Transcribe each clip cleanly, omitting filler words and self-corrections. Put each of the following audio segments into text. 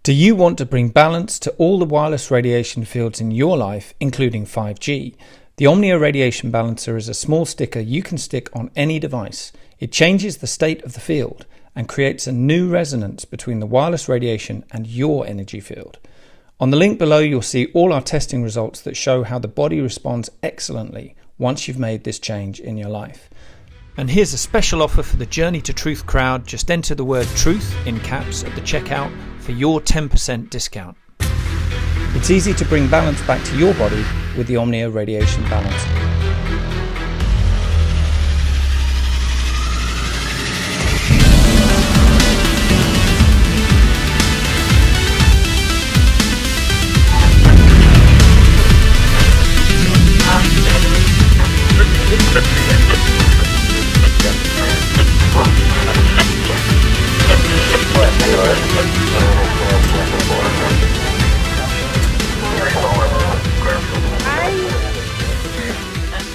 Do you want to bring balance to all the wireless radiation fields in your life, including 5G? The Omnia Radiation Balancer is a small sticker you can stick on any device. It changes the state of the field and creates a new resonance between the wireless radiation and your energy field. On the link below, you'll see all our testing results that show how the body responds excellently once you've made this change in your life. And here's a special offer for the Journey to Truth crowd. Just enter the word truth in caps at the checkout for your 10% discount. It's easy to bring balance back to your body with the Omnia Radiation Balancer.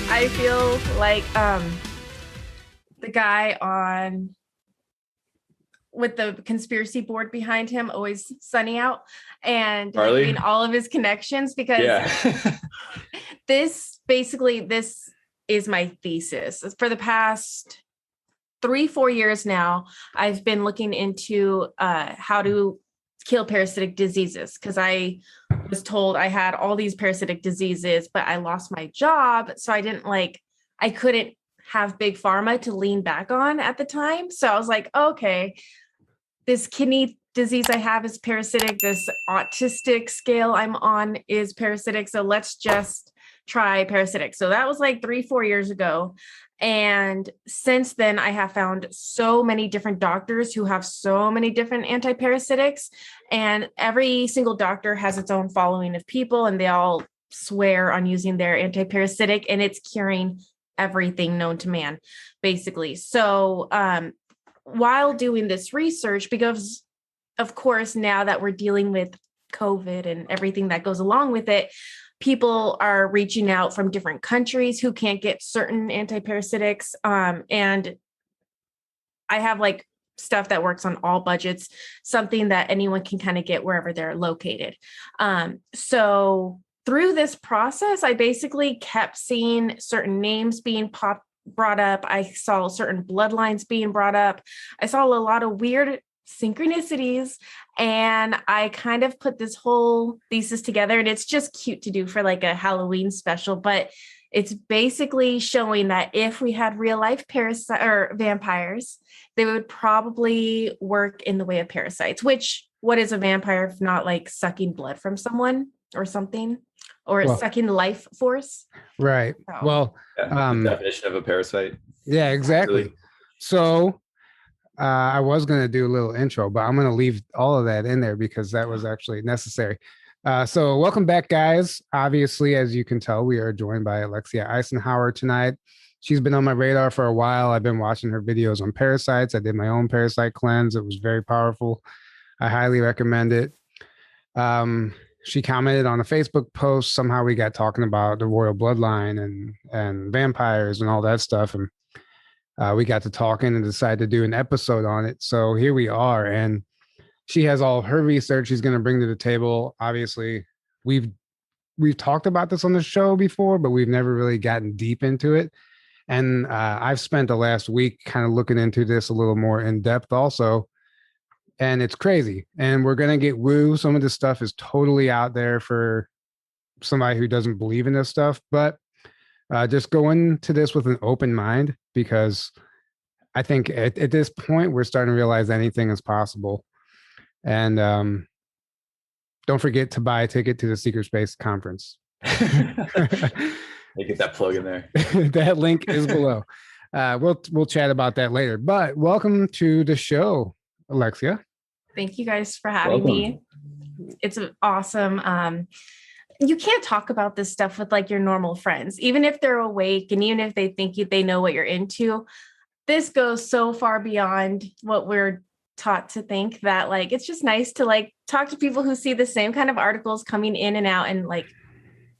I feel like the guy on with the conspiracy board behind him, always sunny out, and doing all of his connections, because this is my thesis. For the past 3-4 years now, I've been looking into how to kill parasitic diseases, because I was told I had all these parasitic diseases, but I lost my job. So I couldn't have big pharma to lean back on at the time. So I was like, okay, this kidney disease I have is parasitic. This autistic scale I'm on is parasitic. So let's just try parasitic. So that was like 3-4 years ago. And since then, I have found so many different doctors who have so many different antiparasitics, and every single doctor has its own following of people, and they all swear on using their antiparasitic, and it's curing everything known to man, basically. So while doing this research, because of course, now that we're dealing with COVID and everything that goes along with it, people are reaching out from different countries who can't get certain antiparasitics. And I have stuff that works on all budgets, something that anyone can kind of get wherever they're located. So through this process, I basically kept seeing certain names being brought up. I saw certain bloodlines being brought up. I saw a lot of weird synchronicities, and I kind of put this whole thesis together, and it's just cute to do for a Halloween special, but it's basically showing that if we had real life parasite or vampires, they would probably work in the way of parasites. Which, what is a vampire if not sucking blood from someone or something, or sucking life force? Right. So. Well, the definition of a parasite. Yeah, exactly. Really? So I was going to do a little intro, but I'm going to leave all of that in there because that was actually necessary. So welcome back, guys. Obviously, as you can tell, we are joined by Alexia Eisenhower tonight. She's been on my radar for a while. I've been watching her videos on parasites. I did my own parasite cleanse. It was very powerful. I highly recommend it. She commented on a Facebook post. Somehow we got talking about the royal bloodline and vampires and all that stuff. And we got to talking and decided to do an episode on it. So here we are. And she has all of her research she's going to bring to the table. Obviously, we've talked about this on the show before, but we've never really gotten deep into it. And I've spent the last week kind of looking into this a little more in depth also. And it's crazy. And we're going to get woo. Some of this stuff is totally out there for somebody who doesn't believe in this stuff. But just go into this with an open mind, because I think at this point, we're starting to realize anything is possible. And don't forget to buy a ticket to the Secret Space Conference. They get that plug in there. That link is below. We'll chat about that later. But welcome to the show, Alexia. Thank you guys for having me. It's awesome. You can't talk about this stuff with your normal friends, even if they're awake and even if they think they know what you're into. This goes so far beyond what we're taught to think, that it's just nice to talk to people who see the same kind of articles coming in and out, and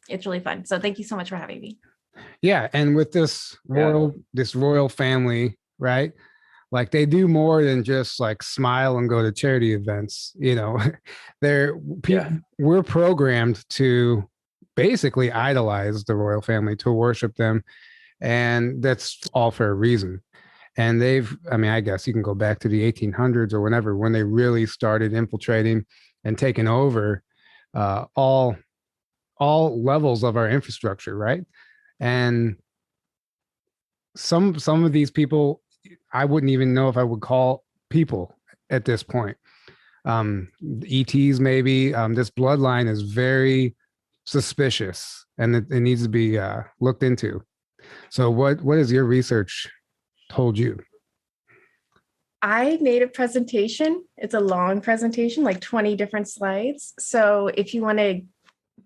it's really fun. So thank you so much for having me. Yeah, and with this royal family, right? Like they do more than just like smile and go to charity events. We're programmed to basically idolize the royal family, to worship them. And that's all for a reason. And I guess you can go back to the 1800s or whenever, when they really started infiltrating and taking over all levels of our infrastructure, right? And some of these people, I wouldn't even know if I would call people at this point. ETs maybe. This bloodline is very suspicious, and it needs to be looked into. So what has your research told you? I made a presentation. It's a long presentation, like 20 different slides. So if you want to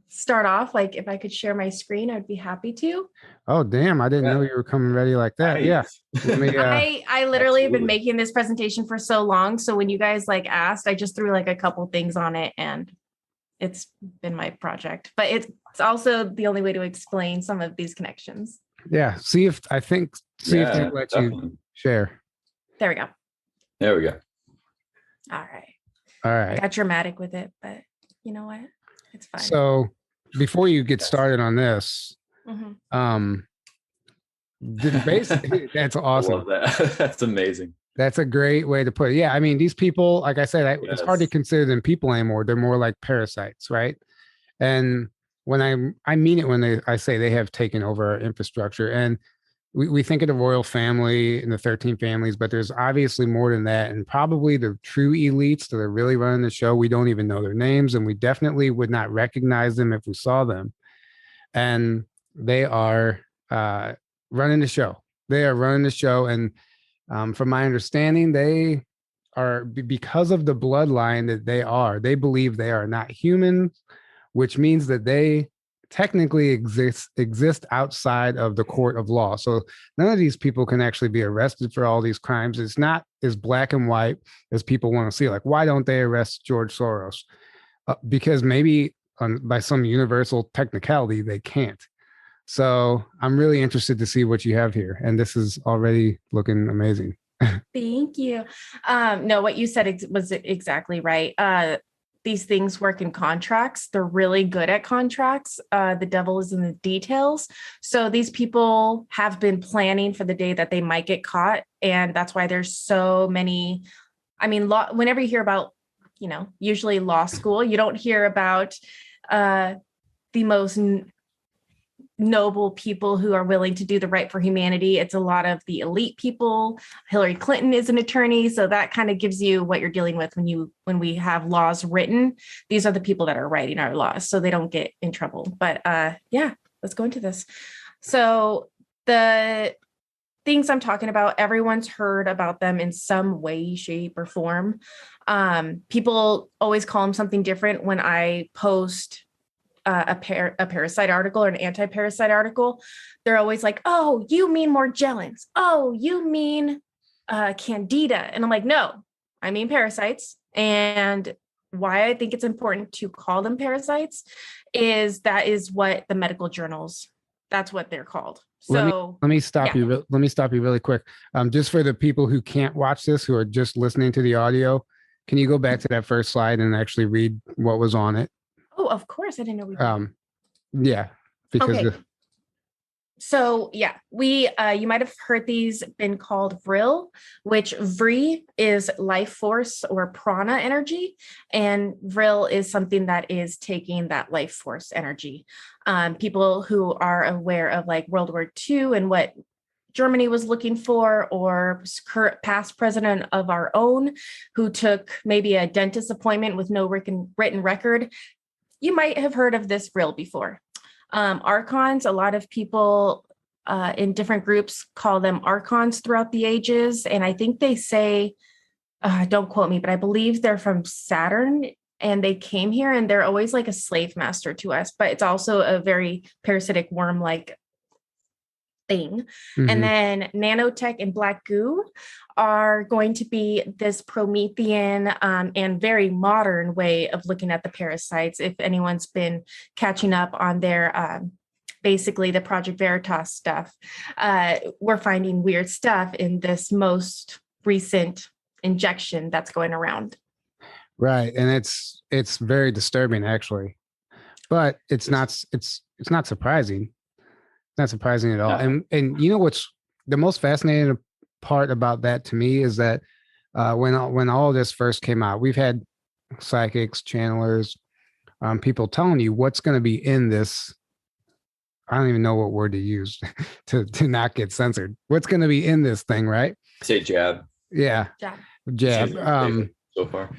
start off, like if I could share my screen, I'd be happy to. Oh, damn. I didn't know you were coming ready like that. Nice. Yeah. Let me, I literally have been making this presentation for so long. So when you guys like asked, I just threw like a couple things on it, and it's been my project, but it's also the only way to explain some of these connections. Yeah. See if they let you share. There we go. There we go. All right. I got dramatic with it, but you know what? It's fine. So before you get started on this, basically, that's awesome. I love that. That's amazing. That's a great way to put it. Yeah. I mean, these people, like I said, it's hard to consider them people anymore. They're more like parasites, right? And when I mean it when I say they have taken over our infrastructure, and we think of the royal family and the 13 families, but there's obviously more than that. And probably the true elites that are really running the show, we don't even know their names, and we definitely would not recognize them if we saw them. And they are running the show. They are running the show. And from my understanding, they are, because of the bloodline that they believe they are not humans, which means that they technically exist outside of the court of law. So none of these people can actually be arrested for all these crimes. It's not as black and white as people want to see. Like, why don't they arrest George Soros? Because maybe by some universal technicality, they can't. So I'm really interested to see what you have here. And this is already looking amazing. Thank you. No, what you said was exactly right. These things work in contracts. They're really good at contracts. The devil is in the details. So these people have been planning for the day that they might get caught. And that's why there's so many. I mean, whenever you hear about, usually law school, you don't hear about the most noble people who are willing to do the right for humanity. It's a lot of the elite people. Hillary Clinton is an attorney, so that kind of gives you what you're dealing with when we have laws written. These are the people that are writing our laws, so they don't get in trouble. But yeah, let's go into this. So the things I'm talking about, everyone's heard about them in some way, shape, or form. People always call them something different when I post a parasite article or an anti-parasite article. They're always like, oh, you mean Morgellons. Oh, you mean Candida. And I'm like, no, I mean parasites. And why I think it's important to call them parasites is that is what the medical journals, that's what they're called. So let me stop you. Let me stop you really quick. Just for the people who can't watch this, who are just listening to the audio, can you go back to that first slide and actually read what was on it? Oh, of course. I didn't know we did. Yeah. Because okay. So yeah, you might have heard these been called vril, which vri is life force or prana energy. And vril is something that is taking that life force energy. People who are aware of like World War II and what Germany was looking for, or past president of our own who took maybe a dentist appointment with no written record, you might have heard of this vril before. Archons, a lot of people in different groups call them archons throughout the ages. And I think they say, don't quote me, but I believe they're from Saturn and they came here and they're always like a slave master to us, but it's also a very parasitic worm-like thing. Mm-hmm. And then nanotech and black goo are going to be this Promethean and very modern way of looking at the parasites. If anyone's been catching up on their basically the Project Veritas stuff, we're finding weird stuff in this most recent injection that's going around. Right. And it's very disturbing actually. But it's not surprising. It's not surprising at all. No. And you know what's the most fascinating part about that to me is that when all this first came out, we've had psychics, channelers, people telling you what's going to be in this. I don't even know what word to use to not get censored. What's going to be in this thing, right? Say jab. Yeah. Jab. So far.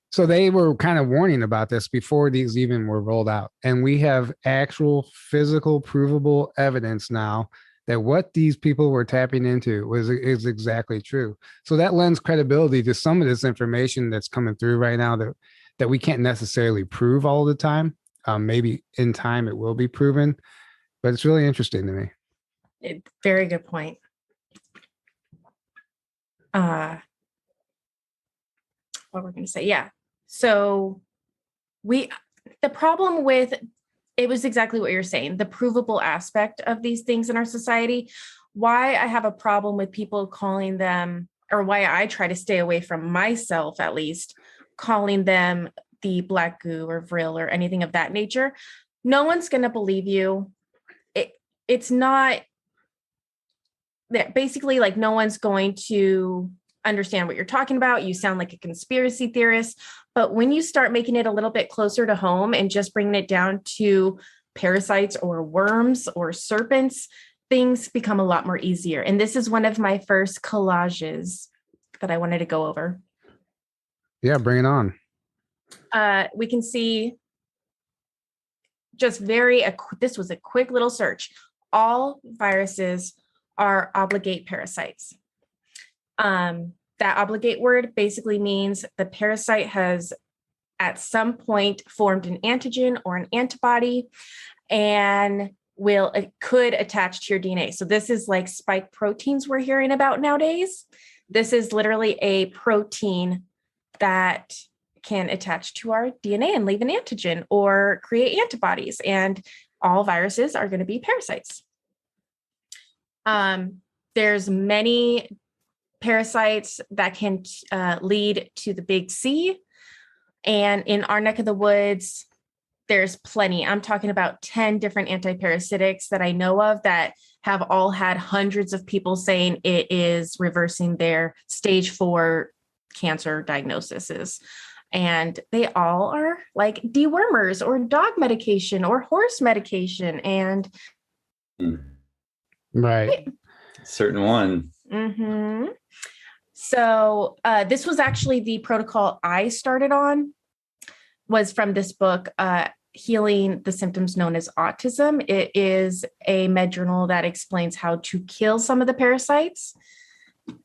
So they were kind of warning about this before these even were rolled out. And we have actual physical provable evidence now that what these people were tapping into is exactly true. So that lends credibility to some of this information that's coming through right now that we can't necessarily prove all the time. Maybe in time it will be proven, but it's really interesting to me. Very good point. What we're going to say. Yeah. So the problem with it was exactly what you're saying, the provable aspect of these things in our society. Why I have a problem with people calling them, or why I try to stay away from myself, at least, calling them the black goo or vril or anything of that nature. No one's going to believe you. It's not that basically like no one's going to understand what you're talking about. You sound like a conspiracy theorist. But when you start making it a little bit closer to home and just bringing it down to parasites or worms or serpents, things become a lot more easier. And this is one of my first collages that I wanted to go over. Yeah, bring it on. We can see just this was a quick little search. All viruses are obligate parasites. That obligate word basically means the parasite has at some point formed an antigen or an antibody and it could attach to your DNA. So this is like spike proteins we're hearing about nowadays. This is literally a protein that can attach to our DNA and leave an antigen or create antibodies. And all viruses are going to be parasites. There's many parasites that can lead to the big C. And in our neck of the woods, there's plenty. I'm talking about 10 different antiparasitics that I know of that have all had hundreds of people saying it is reversing their stage 4 cancer diagnoses. And they all are like dewormers or dog medication or horse medication. And right. Certain one. Mm-hmm. So this was actually the protocol I started on, was from this book, Healing the Symptoms Known as Autism. It is a med journal that explains how to kill some of the parasites.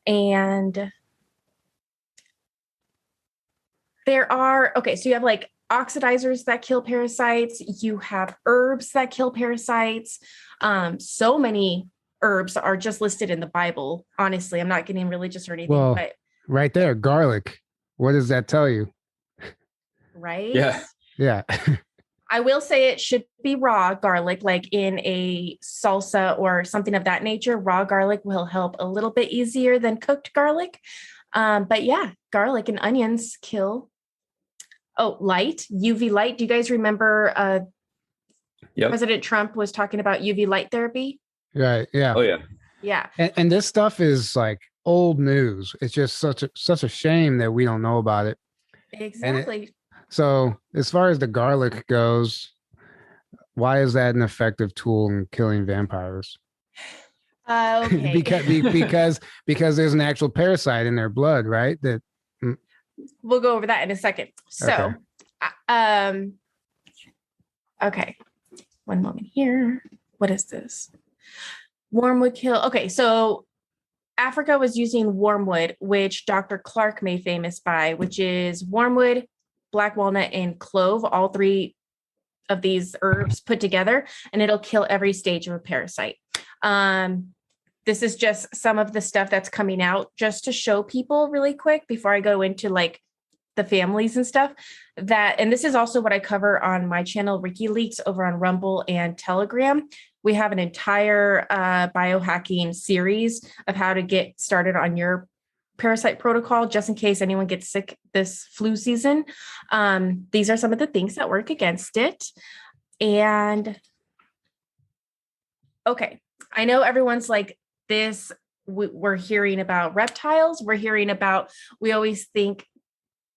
And there are, so you have like oxidizers that kill parasites. You have herbs that kill parasites. So many herbs are just listed in the Bible. Honestly, I'm not getting religious or anything. Well, but right there, garlic. What does that tell you? Right? Yeah. I will say it should be raw garlic, like in a salsa or something of that nature. Raw garlic will help a little bit easier than cooked garlic. But yeah, garlic and onions kill. Oh, light, UV light. Do you guys remember President Trump was talking about UV light therapy? Right. Yeah. Oh, yeah. Yeah. And this stuff is like old news. It's just such a shame that we don't know about it. Exactly. So as far as the garlic goes, why is that an effective tool in killing vampires? Okay. because there's an actual parasite in their blood, right? That we'll go over that in a second. So, okay. One moment here. What is this? Wormwood kill. Okay, so Africa was using wormwood, which Dr. Clark made famous by, which is wormwood, black walnut, and clove, all 3 of these herbs put together, and it'll kill every stage of a parasite. This is just some of the stuff that's coming out just to show people really quick before I go into like the families and stuff and this is also what I cover on my channel, Ricky Leaks, over on Rumble and Telegram. We have an entire biohacking series of how to get started on your parasite protocol, just in case anyone gets sick this flu season. These are some of the things that work against it. And okay, I know everyone's like this. We're hearing about reptiles. We always think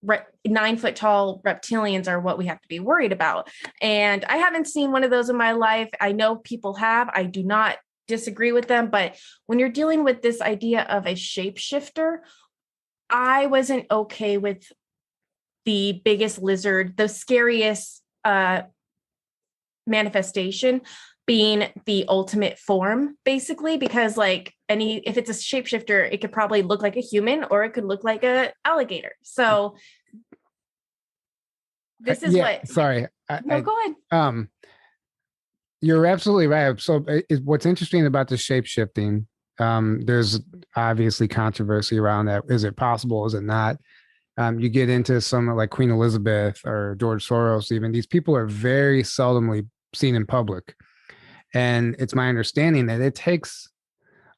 9-foot tall reptilians are what we have to be worried about. And I haven't seen one of those in my life. I know people have. I do not disagree with them. But when you're dealing with this idea of a shapeshifter, I wasn't okay with the biggest lizard, the scariest manifestation being the ultimate form, basically, because like if it's a shapeshifter, it could probably look like a human or it could look like an alligator. So this is sorry. No, go ahead. You're absolutely right. So what's interesting about the shape-shifting, there's obviously controversy around that. Is it possible? Is it not? You get into some like Queen Elizabeth or George Soros, even these people are very seldomly seen in public. And it's my understanding that it takes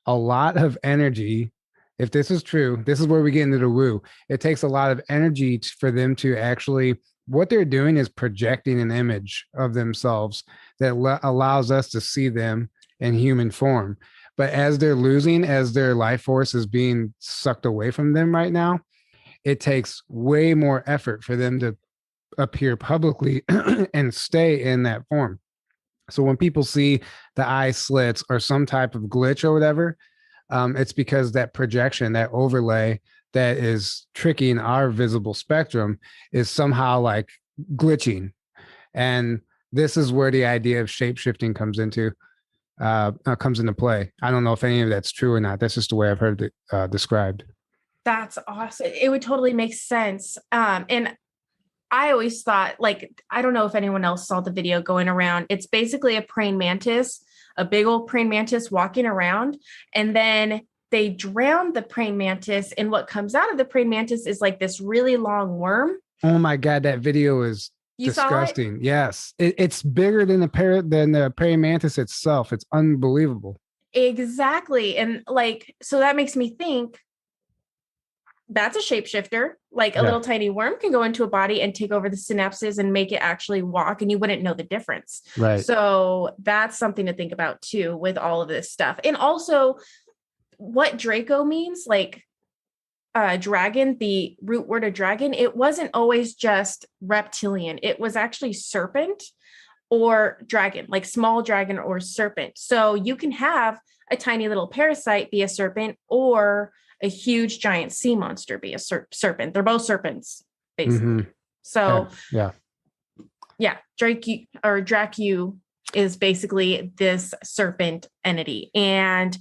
a lot of energy. If this is true, this is where we get into the woo. It takes a lot of energy for them to actually, what they're doing is projecting an image of themselves that allows us to see them in human form. But as they're losing, as their life force is being sucked away from them right now, it takes way more effort for them to appear publicly and stay in that form. So when people see the eye slits or some type of glitch or whatever, it's because that projection, that overlay that is tricking our visible spectrum is somehow like glitching. And this is where the idea of shape-shifting comes into play. I don't know if any of that's true or not. That's just the way I've heard it described. That's awesome. It would totally make sense. And I always thought, like, I don't know if anyone else saw the video going around. It's basically a praying mantis, a big old praying mantis walking around. And then they drown the praying mantis. And what comes out of the praying mantis is like this really long worm. Oh my God, that video is disgusting. Yes. It's bigger than the praying mantis itself. It's unbelievable. Exactly. And like, so that makes me think, that's a shapeshifter. Like a little tiny worm can go into a body and take over the synapses and make it actually walk, and you wouldn't know the difference. Right. So that's something to think about too with all of this stuff. And also what Draco means, like dragon, the root word of dragon, it wasn't always just reptilian. It was actually serpent or dragon, like small dragon or serpent. So you can have a tiny little parasite be a serpent, or a huge giant sea monster be a serpent. They're both serpents, basically. Mm-hmm. So yeah. Dracu is basically this serpent entity. And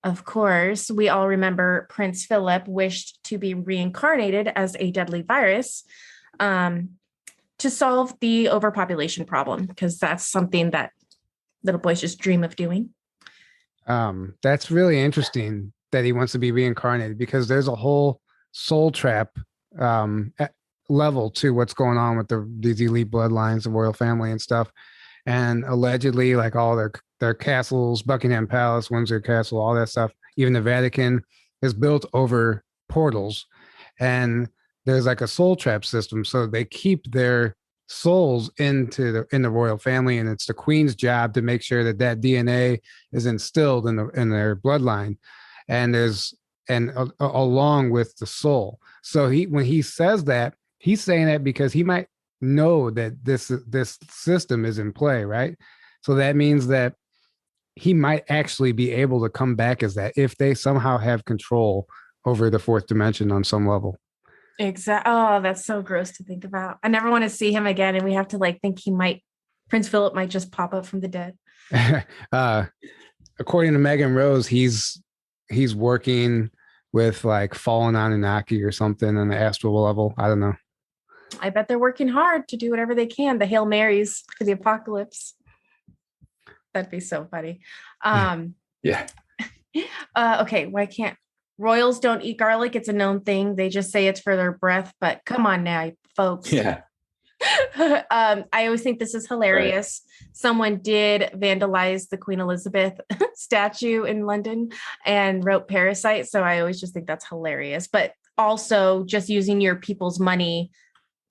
of course, we all remember Prince Philip wished to be reincarnated as a deadly virus to solve the overpopulation problem, because that's something that little boys just dream of doing. That's really interesting that he wants to be reincarnated, because there's a whole soul trap level to what's going on with these elite bloodlines, the royal family and stuff. And allegedly, like all their castles, Buckingham Palace, Windsor Castle, all that stuff, even the Vatican is built over portals. And there's like a soul trap system. So they keep their souls in the royal family, and it's the queen's job to make sure that DNA is instilled in their bloodline. And along with the soul. So when he says that, he's saying that because he might know that this system is in play, right? So that means that he might actually be able to come back as that if they somehow have control over the fourth dimension on some level. Exactly. Oh, that's so gross to think about. I never want to see him again, and we have to like think Prince Philip might just pop up from the dead. According to Megan Rose, he's working with like fallen Anunnaki or something on the astral level. I don't know. I bet they're working hard to do whatever they can. The Hail Marys for the apocalypse. That'd be so funny. Yeah. Okay. Why can't royals don't eat garlic? It's a known thing. They just say it's for their breath, but come on now, folks. Yeah. I always think this is hilarious. Right. Someone did vandalize the Queen Elizabeth statue in London and wrote "parasite." So I always just think that's hilarious. But also just using your people's money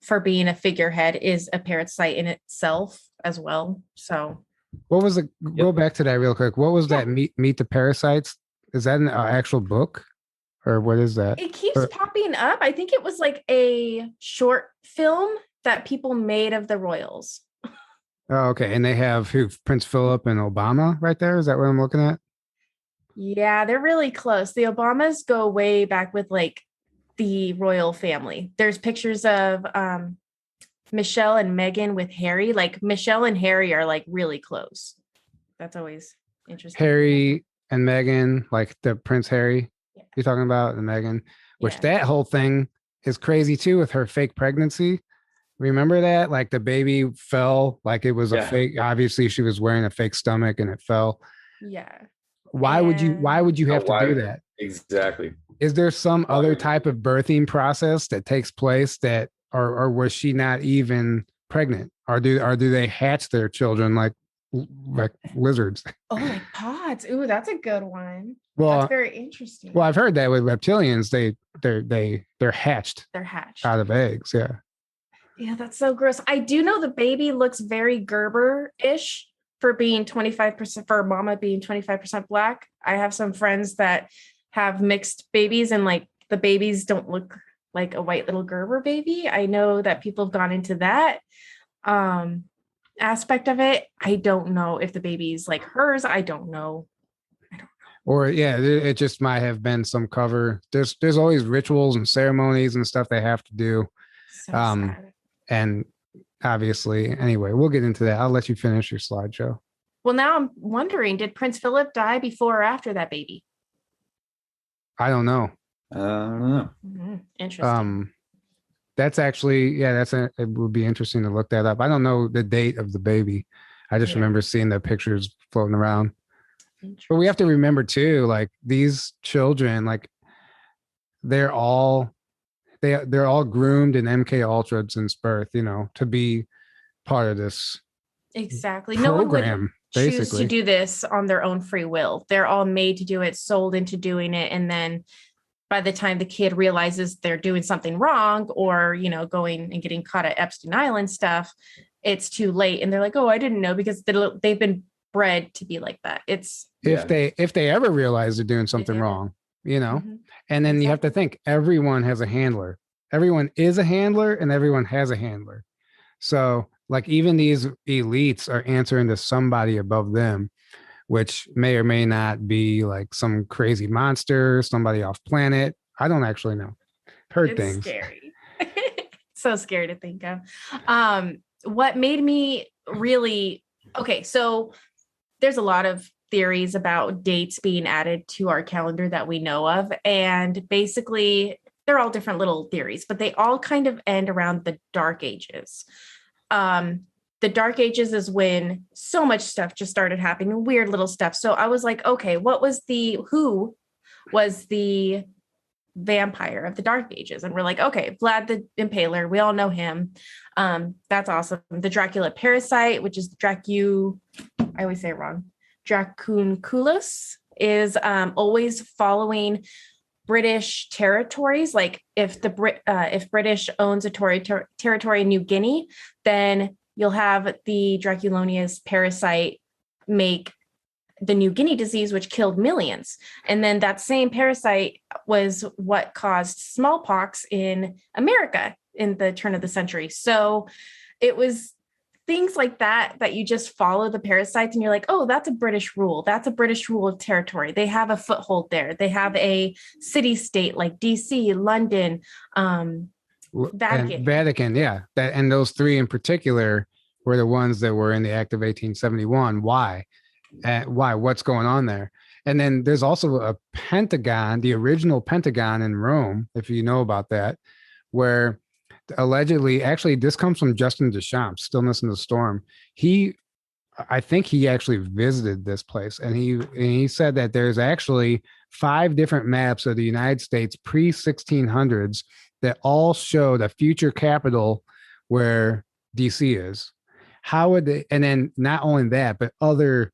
for being a figurehead is a parasite in itself as well. So what was it? Go back to that real quick. What was that? Meet the Parasites? Is that an actual book? Or what is that? It keeps popping up. I think it was like a short film that people made of the royals. Oh, okay. And they have who? Prince Philip and Obama right there? Is that what I'm looking at? Yeah, they're really close. The Obamas go way back with like the royal family. There's pictures of Michelle and Meghan with Harry. Like Michelle and Harry are like really close. That's always interesting. Harry and Meghan, like the Prince Harry. You're talking about the Meghan, which that whole thing is crazy too with her fake pregnancy. Remember that? Like the baby fell, like it was a fake. Obviously, she was wearing a fake stomach and it fell. Yeah. Why would you have to do that? Exactly. Is there some other type of birthing process that takes place that, or was she not even pregnant? Or do they hatch their children like lizards? Oh, like pods. Ooh, that's a good one. Well, that's very interesting. Well, I've heard that with reptilians, they're hatched. They're hatched out of eggs. Yeah. Yeah, that's so gross. I do know the baby looks very Gerber-ish for being 25%, for mama being 25% Black. I have some friends that have mixed babies and like the babies don't look like a white little Gerber baby. I know that people have gone into that aspect of it. I don't know if the baby's like hers. I don't know. Or it just might have been some cover. There's always rituals and ceremonies and stuff they have to do. So sad. And obviously, anyway, we'll get into that. I'll let you finish your slideshow. Well, now I'm wondering, did Prince Philip die before or after that baby? I don't know. Interesting. That's actually, it would be interesting to look that up. I don't know the date of the baby. I just remember seeing the pictures floating around. But we have to remember too, like these children, like they're all groomed in MK Ultra since birth, to be part of this. Exactly. Program, no one would choose basically to do this on their own free will. They're all made to do it, sold into doing it, and then by the time the kid realizes they're doing something wrong or going and getting caught at Epstein Island stuff, it's too late, and they're like, "Oh, I didn't know," because they've been bred to be like that. It's if they ever realize they're doing something wrong, and then you have to think everyone has a handler. Everyone is a handler and everyone has a handler. So like even these elites are answering to somebody above them, which may or may not be like some crazy monster, somebody off planet. I don't actually know. Heard things. Scary. So scary to think of. What made me really so there's a lot of theories about dates being added to our calendar that we know of. And basically, they're all different little theories, but they all kind of end around the Dark Ages. The Dark Ages is when so much stuff just started happening, weird little stuff. So I was like, okay, who was the vampire of the Dark Ages? And we're like, okay, Vlad the Impaler. We all know him. That's awesome. The Dracula parasite, which is I always say it wrong. Dracunculus is always following British territories. Like if British owns a territory in New Guinea, then you'll have the Draculonius parasite make the New Guinea disease, which killed millions. And then that same parasite was what caused smallpox in America in the turn of the century. So it was things like that you just follow the parasites and you're like, oh, that's a British rule. That's a British rule of territory. They have a foothold there. They have a city state like DC, London, Vatican. Yeah. And those three in particular were the ones that were in the Act of 1871. Why? What's going on there? And then there's also a Pentagon, the original Pentagon in Rome, if you know about that, where allegedly, actually, this comes from Justin Deschamps, Stillness in the Storm. I think he actually visited this place, and he said that there's actually 5 different maps of the United States pre-1600s that all showed a future capital where DC is, how would they, and then not only that, but other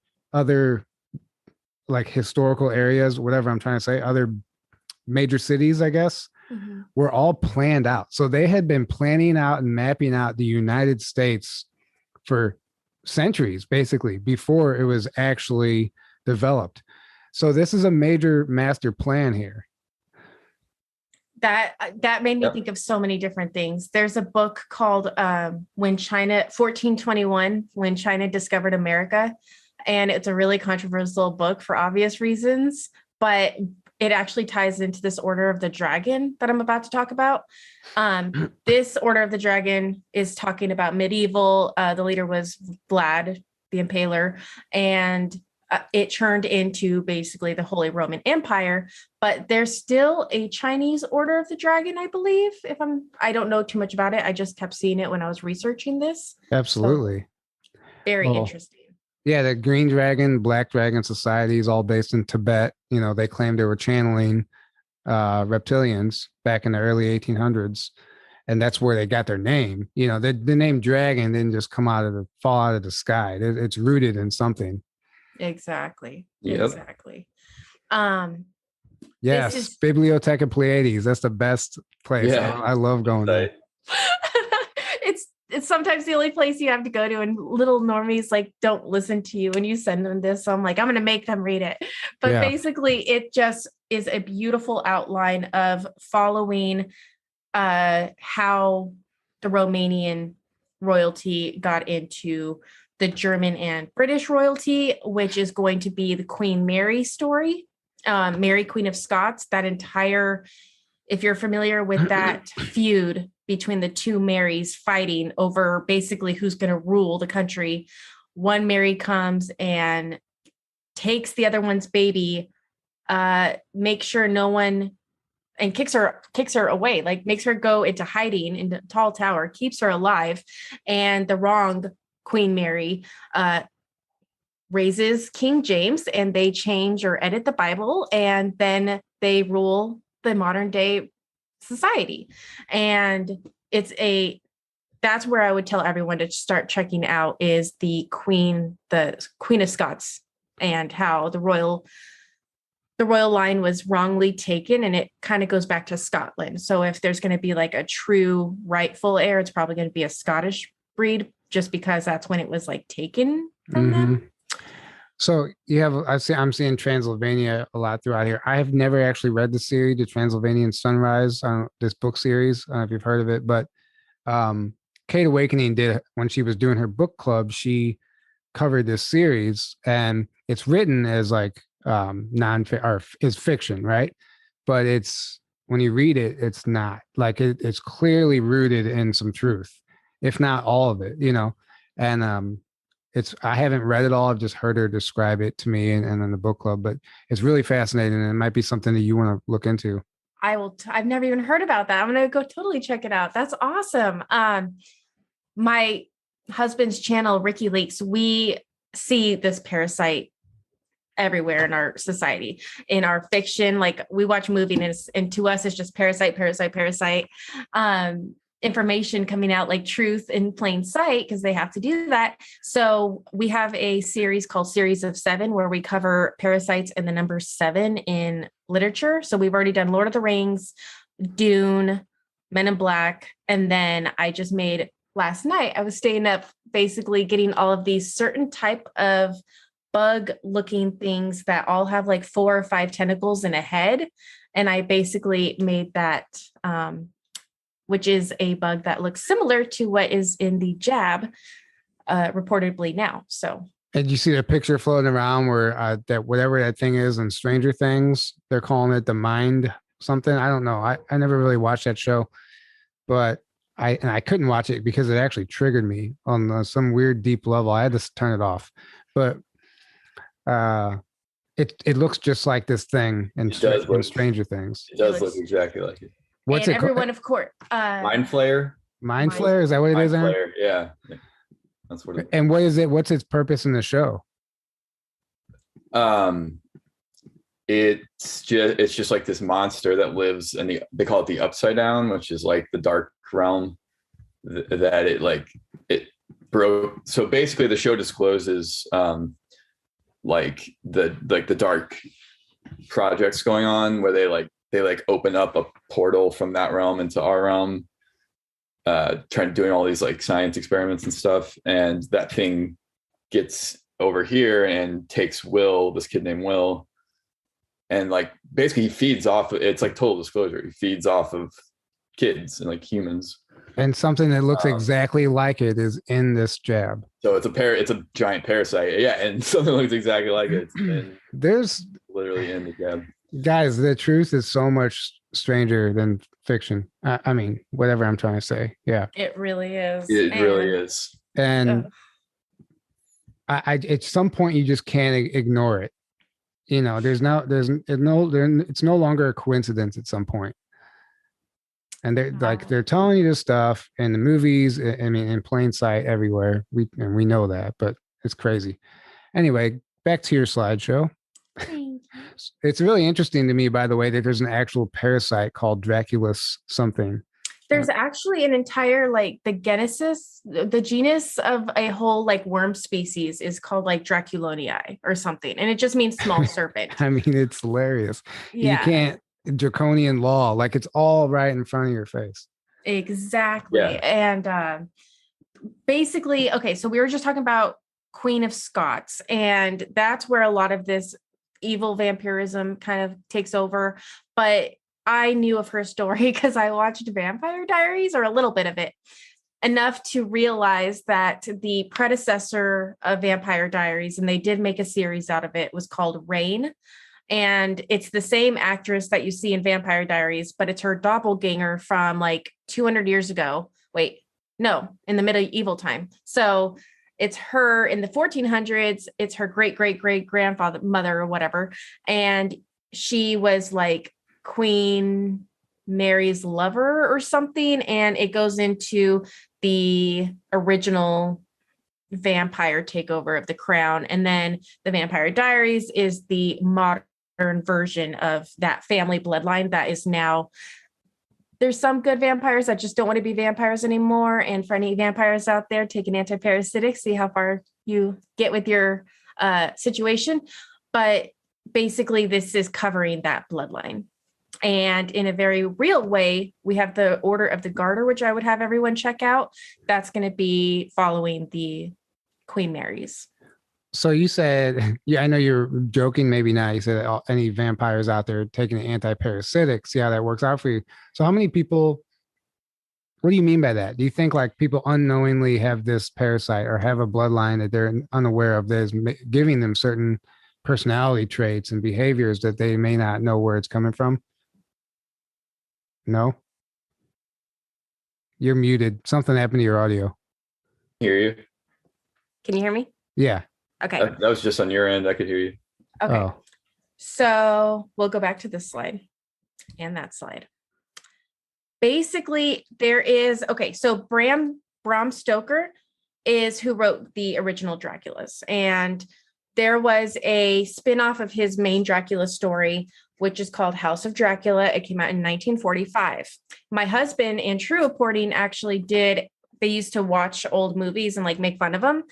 like historical areas, whatever I'm trying to say, other major cities, I guess, were all planned out. So they had been planning out and mapping out the United States for centuries, basically, before it was actually developed. So this is a major master plan here. That made me think of so many different things. There's a book called 1421, When China Discovered America. And it's a really controversial book for obvious reasons, but it actually ties into this Order of the Dragon that I'm about to talk about. This Order of the Dragon is talking about medieval. The leader was Vlad the Impaler, and it turned into basically the Holy Roman Empire. But there's still a Chinese Order of the Dragon, I believe. I don't know too much about it. I just kept seeing it when I was researching this. Absolutely. So, very interesting. Yeah, the Green Dragon, Black Dragon Society is all based in Tibet. You know, they claimed they were channeling reptilians back in the early 1800s, and that's where they got their name. You know, the name dragon didn't just fall out of the sky. It's rooted in something. Exactly. Yep. Exactly. Yes, Bibliotheca Pleiades. That's the best place. Yeah. I love going there. It's sometimes the only place you have to go to, and little normies like don't listen to you when you send them this. So I'm like, I'm going to make them read it. But basically it just is a beautiful outline of following how the Romanian royalty got into the German and British royalty, which is going to be the Queen Mary story. Mary, Queen of Scots, that entire, if you're familiar with that feud between the two Marys fighting over basically who's going to rule the country. One Mary comes and takes the other one's baby, makes sure no one, and kicks her away, like makes her go into hiding in the tall tower, keeps her alive. And the wrong Queen Mary raises King James, and they change or edit the Bible, and then they rule the modern day society. And that's where I would tell everyone to start checking out is the Queen of Scots, and how the royal line was wrongly taken, and it kind of goes back to Scotland. So if there's going to be like a true rightful heir, it's probably going to be a Scottish breed, just because that's when it was like taken from them. So I'm seeing Transylvania a lot throughout here. I have never actually read the series, the Transylvanian Sunrise, this book series. I don't know if you've heard of it, but Kate Awakening did, when she was doing her book club, she covered this series, and it's written as like is fiction, right? But it's, when you read it, it's not like it's clearly rooted in some truth, if not all of it, you know. And I haven't read it all. I've just heard her describe it to me and in the book club, but it's really fascinating, and it might be something that you want to look into. I've never even heard about that. I'm going to go totally check it out. That's awesome. My husband's channel, Ricky Lakes, we see this parasite everywhere in our society, in our fiction. Like we watch a movie and to us, it's just parasite. Information coming out like truth in plain sight, because they have to do that. So we have a series called Series of 7, where we cover parasites and the number 7 in literature. So we've already done Lord of the Rings, Dune, Men in Black. And then I just made, last night, I was staying up basically getting all of these certain type of bug looking things that all have like 4 or 5 tentacles and a head. And I basically made that, which is a bug that looks similar to what is in the jab, reportedly now. So, and you see the picture floating around where that whatever that thing is in Stranger Things, they're calling it the mind something. I don't know. I never really watched that show, but I couldn't watch it because it actually triggered me on some weird deep level. I had to turn it off, but it looks just like this thing in Stranger Things. It does look exactly like it. What's and it everyone, called? Of course. Mind Flayer. Mind Flayer? Is that what it is, Aaron? Flayer, yeah. That's what it is. And what is it? What's its purpose in the show? It's just like this monster that lives in they call it the Upside Down, which is like the dark realm. that it broke. So basically the show discloses like the dark projects going on where they open up a portal from that realm into our realm, doing all these like science experiments and stuff, and that thing gets over here and takes Will, this kid named Will, and like basically he feeds off. It's like total disclosure. He feeds off of kids and like humans. And something that looks exactly like it is in this jab. So it's a giant parasite. Yeah, and something looks exactly like it. There's literally in the jab. Guys, the truth is so much stranger than fiction. I mean, whatever I'm trying to say. Yeah. It really is. It really is. And I at some point you just can't ignore it. You know, it's no longer a coincidence at some point. And they're telling you this stuff in the movies, I mean, in plain sight everywhere. We know that, but it's crazy. Anyway, back to your slideshow. It's really interesting to me, by the way, that there's an actual parasite called Draculus something. There's actually an entire the genus of a whole like worm species is called like Draculonii or something, and it just means small serpent. I mean, it's hilarious. Yeah. You can't Draconian law, like it's all right in front of your face. Exactly. Yeah. And basically, okay, so we were just talking about Queen of Scots, and that's where a lot of this evil vampirism kind of takes over. But I knew of her story because I watched Vampire Diaries, or a little bit of it, enough to realize that the predecessor of Vampire Diaries, and they did make a series out of it, was called Reign. And it's the same actress that you see in Vampire Diaries, but it's her doppelganger from like 200 years ago. Wait, no, in the medieval time. So it's her in the 1400s. It's her great-great-great-grandfather, mother or whatever. And she was like Queen Mary's lover or something. And it goes into the original vampire takeover of the crown. And then the Vampire Diaries is the modern version of that family bloodline that is now, there's some good vampires that just don't want to be vampires anymore. And for any vampires out there, take an antiparasitic, see how far you get with your situation. But basically this is covering that bloodline. And in a very real way, we have the Order of the Garter, which I would have everyone check out. That's going to be following the Queen Mary's. So you said, yeah, I know you're joking, maybe not. You said any vampires out there taking an anti-parasitic, see how that works out for you. So how many people, what do you mean by that? Do you think like people unknowingly have this parasite or have a bloodline that they're unaware of that is giving them certain personality traits and behaviors that they may not know where it's coming from? No? You're muted. Something happened to your audio. Hear you. Can you hear me? Yeah. Okay. That was just on your end. I could hear you. Okay. Oh. So we'll go back to this slide and that slide. Basically, there is, okay, so Bram Stoker is who wrote the original Draculas. And there was a spin-off of his main Dracula story, which is called House of Dracula. It came out in 1945. My husband and True Reporting actually they used to watch old movies and like make fun of them.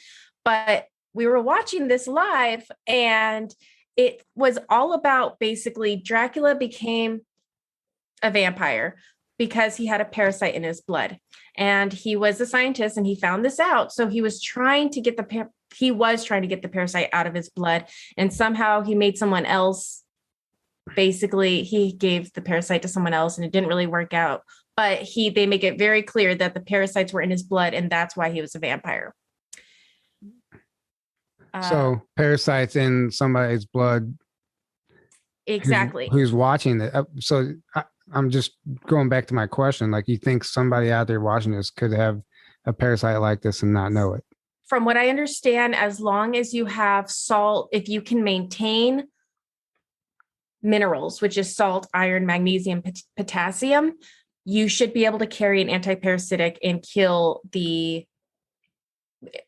But we were watching this live, and it was all about basically Dracula became a vampire because he had a parasite in his blood, and he was a scientist and he found this out. So he was trying to get the parasite out of his blood, and somehow he made someone else. Basically, he gave the parasite to someone else, and it didn't really work out. But they make it very clear that the parasites were in his blood, and that's why he was a vampire. So parasites in somebody's blood. Exactly. Who's watching it? So I'm just going back to my question. Like, you think somebody out there watching this could have a parasite like this and not know it? From what I understand, as long as you have salt, if you can maintain minerals, which is salt, iron, magnesium, potassium, you should be able to carry an antiparasitic and kill the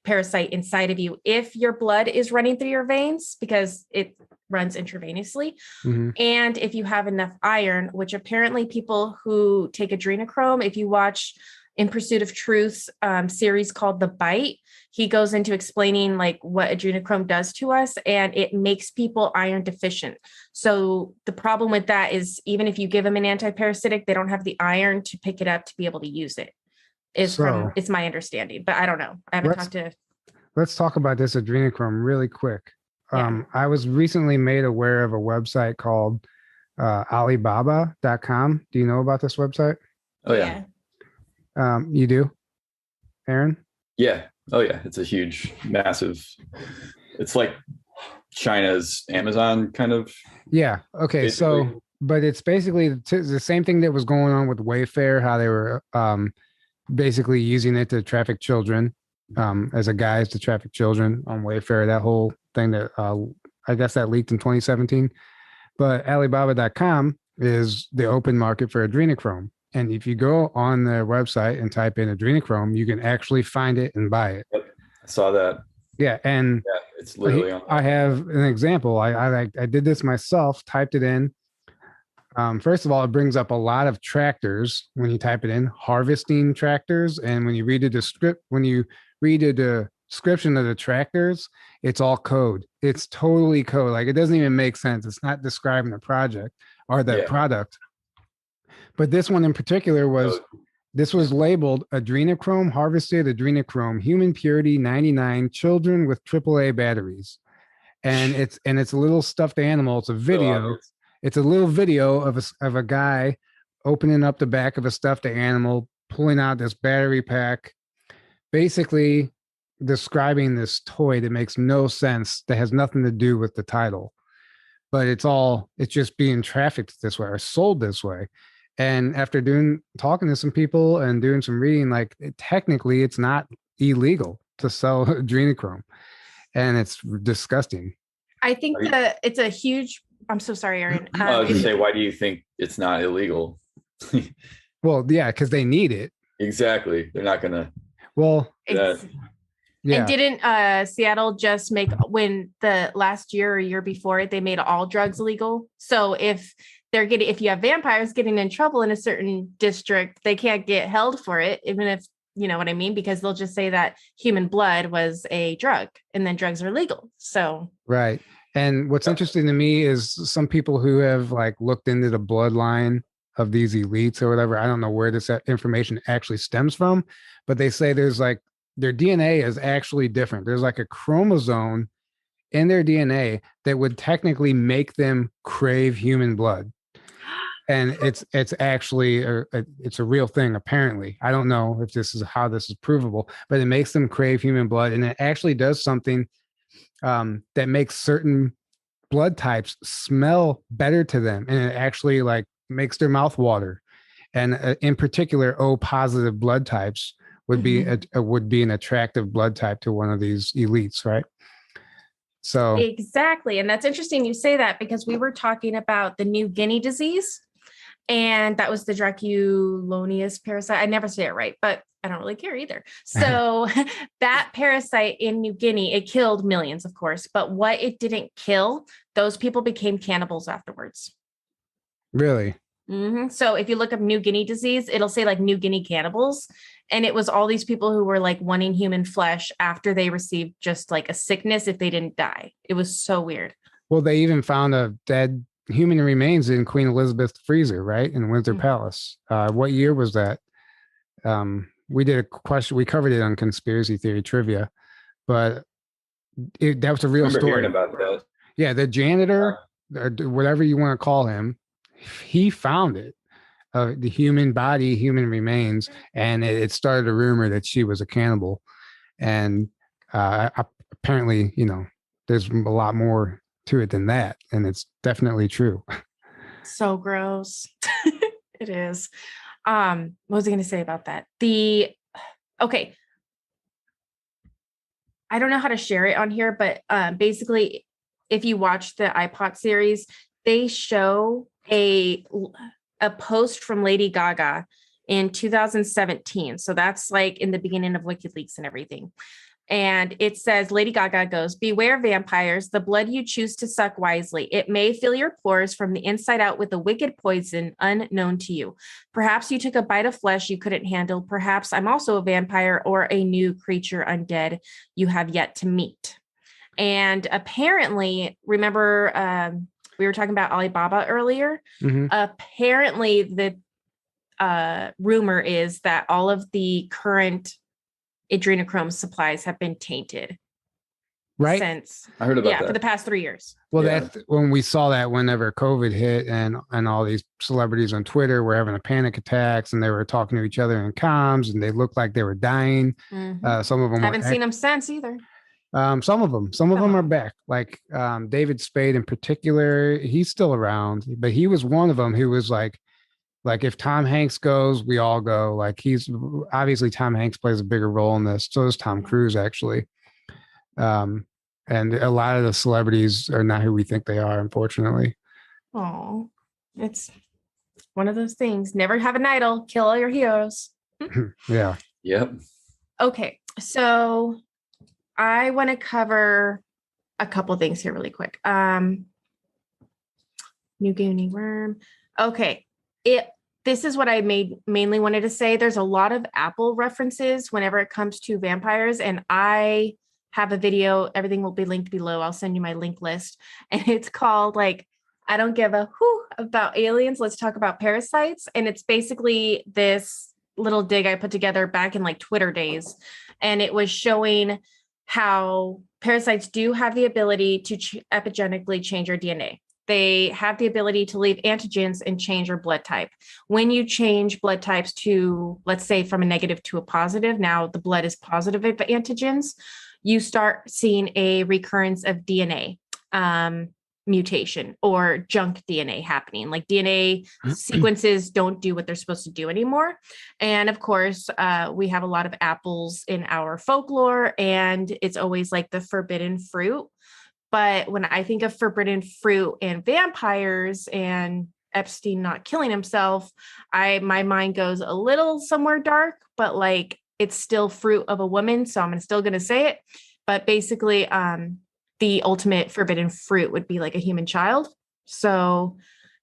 parasite inside of you if your blood is running through your veins, because it runs intravenously. Mm-hmm. And if you have enough iron, which apparently people who take adrenochrome, if you watch In Pursuit of Truth's series called The Bite. He goes into explaining like what adrenochrome does to us, and it makes people iron deficient. So the problem with that is even if you give them an antiparasitic, they don't have the iron to pick it up to be able to use it. It's my understanding, but I don't know. I haven't talked to. Let's talk about this adrenochrome really quick. I was recently made aware of a website called Alibaba.com. Do you know about this website? Oh yeah. You do, Aaron? Yeah. Oh yeah. It's a huge, massive. It's like China's Amazon kind of. Yeah. Okay. Basically. But it's basically the same thing that was going on with Wayfair, how they were basically using it to traffic children, as a guise to traffic children on Wayfair. That whole thing that I guess that leaked in 2017. But Alibaba.com is the open market for adrenochrome. And if you go on their website and type in adrenochrome, you can actually find it and buy it. Yep. I saw that. Yeah. And it's literally on. I have an example. I did this myself, typed it in. First of all, it brings up a lot of tractors when you type it in, harvesting tractors. And when you read the description of the tractors, it's all code. It's totally code. Like it doesn't even make sense. It's not describing the project or the product. But this one in particular was labeled adrenochrome, harvested adrenochrome, human purity 99, children with AAA batteries. And it's a little stuffed animal. It's a video. It's a little video of a guy opening up the back of a stuffed animal, pulling out this battery pack, basically describing this toy that makes no sense, that has nothing to do with the title. But it's just being trafficked this way or sold this way. And after talking to some people and doing some reading, like technically it's not illegal to sell adrenochrome, and it's disgusting. I think that it's a huge. I'm so sorry, Aaron. I was going to say, why do you think it's not illegal? Well, yeah, because they need it. Exactly. They're not going to. Well, yeah. And didn't Seattle just make, when the last year or year before it, they made all drugs illegal? So if you have vampires getting in trouble in a certain district, they can't get held for it, even if, you know what I mean? Because they'll just say that human blood was a drug and then drugs are legal. So. Right. And what's interesting to me is some people who have like looked into the bloodline of these elites or whatever. I don't know where this information actually stems from, but they say there's like their DNA is actually different. There's like a chromosome in their DNA that would technically make them crave human blood. And it's actually it's a real thing, apparently. I don't know if this is how this is provable, but it makes them crave human blood, and it actually does something that makes certain blood types smell better to them, and it actually like makes their mouth water. And in particular, O positive blood types would be an attractive blood type to one of these elites, right? So exactly, and that's interesting you say that, because we were talking about the New Guinea disease. And that was the Draconian parasite. I never say it right, but I don't really care either. So that parasite in New Guinea, it killed millions, of course. But what it didn't kill, those people became cannibals afterwards. Really? Mm-hmm. So if you look up New Guinea disease, it'll say like New Guinea cannibals. And it was all these people who were like wanting human flesh after they received just like a sickness if they didn't die. It was so weird. Well, they even found a dead human remains in Queen Elizabeth's freezer, right? In Windsor Palace. What year was that? We did a question. We covered it on conspiracy theory trivia, but that was a real story. Hearing about that. Yeah. The janitor, or whatever you want to call him, he found it, the human body, human remains. And it started a rumor that she was a cannibal. And apparently, there's a lot more to it than that, and it's definitely true. So gross. It is. What was I going to say about that? Okay, I don't know how to share it on here, but basically, if you watch the iPod series, they show a post from Lady Gaga in 2017. So that's like in the beginning of WikiLeaks and everything. And it says, Lady Gaga goes, beware vampires, the blood you choose to suck wisely. It may fill your pores from the inside out with a wicked poison unknown to you. Perhaps you took a bite of flesh you couldn't handle. Perhaps I'm also a vampire or a new creature undead you have yet to meet. And apparently, remember, we were talking about Alibaba earlier. Mm-hmm. Apparently, the rumor is that all of the current adrenochrome supplies have been tainted. Right. Since I heard about that for the past 3 years. Well, that when we saw that whenever COVID hit and all these celebrities on Twitter were having a panic attacks and they were talking to each other in comms and they looked like they were dying. Mm-hmm. Some of them haven't seen them since either. Some of them are back. Like David Spade in particular, he's still around, but he was one of them who was like if Tom Hanks goes, we all go. Like he's obviously Tom Hanks plays a bigger role in this. So does Tom Cruise actually. And a lot of the celebrities are not who we think they are, unfortunately. Oh, it's one of those things. Never have an idol. Kill all your heroes. Yeah. Yep. Okay, so I want to cover a couple things here really quick. New Goonie Worm. Okay. This is what I mainly wanted to say. There's a lot of Apple references whenever it comes to vampires, and I have a video. Everything will be linked below. I'll send you my link list, and it's called like I don't give a whoo about aliens. Let's talk about parasites, and it's basically this little dig I put together back in like Twitter days, and it was showing how parasites do have the ability to epigenetically change your DNA. They have the ability to leave antigens and change your blood type. When you change blood types to, let's say, from a negative to a positive, now the blood is positive of antigens, you start seeing a recurrence of DNA mutation or junk DNA happening. Like DNA sequences don't do what they're supposed to do anymore. And of course, we have a lot of apples in our folklore, and it's always like the forbidden fruit. But when I think of forbidden fruit and vampires and Epstein not killing himself, my mind goes a little somewhere dark, but like it's still fruit of a woman. So I'm still going to say it. But basically, the ultimate forbidden fruit would be like a human child. So,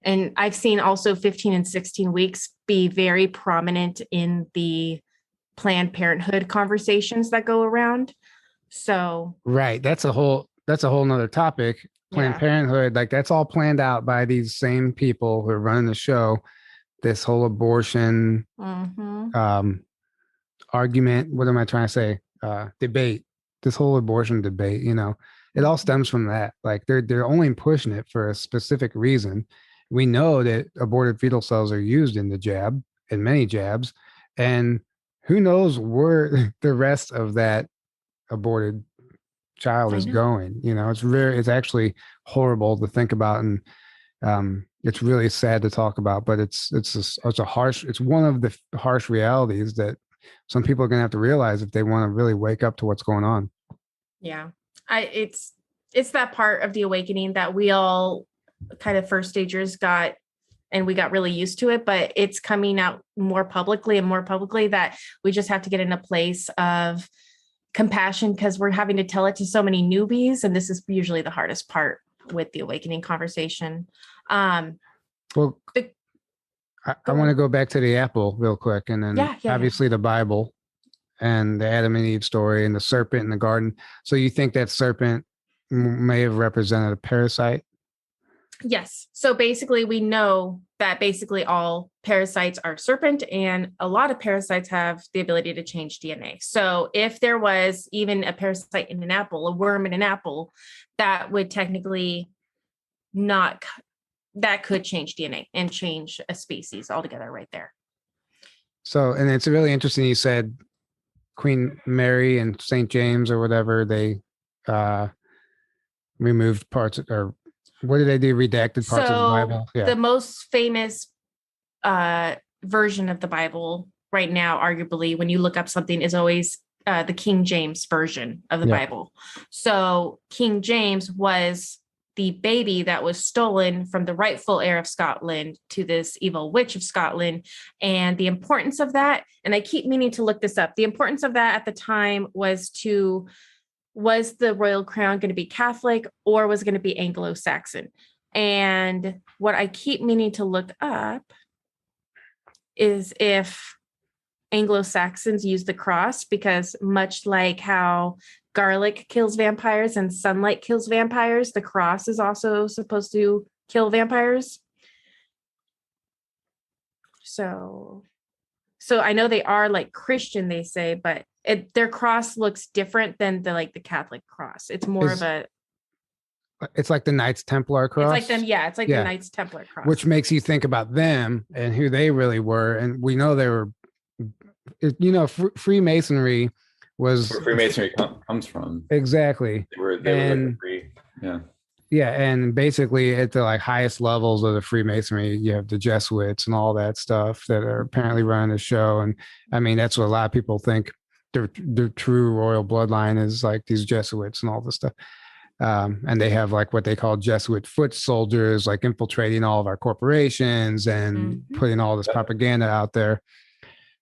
and I've seen also 15 and 16 weeks be very prominent in the Planned Parenthood conversations that go around. So, right. That's a whole nother topic. Planned Parenthood, like that's all planned out by these same people who are running the show. This whole abortion argument, what am I trying to say? Debate. This whole abortion debate, it all stems from that. Like they're only pushing it for a specific reason. We know that aborted fetal cells are used in the jab, in many jabs, and who knows where the rest of that aborted child is going. It's actually horrible to think about, and it's really sad to talk about, but it's one of the harsh realities that some people are going to have to realize if they want to really wake up to what's going on. Yeah. It's that part of the awakening that we all kind of first stagers got, and we got really used to it, but it's coming out more publicly that we just have to get in a place of compassion, because we're having to tell it to so many newbies. And this is usually the hardest part with the awakening conversation. I want to go back to the apple real quick. And then obviously the Bible and the Adam and Eve story and the serpent in the garden. So you think that serpent may have represented a parasite? Yes. So basically we know that basically all parasites are serpent, and a lot of parasites have the ability to change DNA. So if there was even a parasite in an apple, a worm in an apple, that would technically that could change DNA and change a species altogether right there. So, and it's really interesting. You said Queen Mary and St. James or whatever, they removed parts, or what did they do? Redacted parts of the Bible? Yeah. The most famous version of the Bible right now, arguably, when you look up something, is always the King James version of the Bible. So King James was the baby that was stolen from the rightful heir of Scotland to this evil witch of Scotland. And the importance of that, and I keep meaning to look this up, the importance of that at the time was the royal crown going to be Catholic or was it going to be Anglo-Saxon? And what I keep meaning to look up is if Anglo-Saxons use the cross, because much like how garlic kills vampires and sunlight kills vampires, the cross is also supposed to kill vampires. So I know they are like Christian, they say, but their cross looks different than the Catholic cross. It's more of a... It's like the Knights Templar cross. It's like them, yeah. It's like the Knights Templar cross, which makes you think about them and who they really were. And we know they were, Freemasonry was where Freemasonry comes from. Exactly. They were like free. Yeah. Yeah, and basically at the highest levels of the Freemasonry, you have the Jesuits and all that stuff that are apparently running the show. And I mean, that's what a lot of people think the true royal bloodline is, like these Jesuits and all this stuff. And they have what they call Jesuit foot soldiers, infiltrating all of our corporations and putting all this propaganda out there.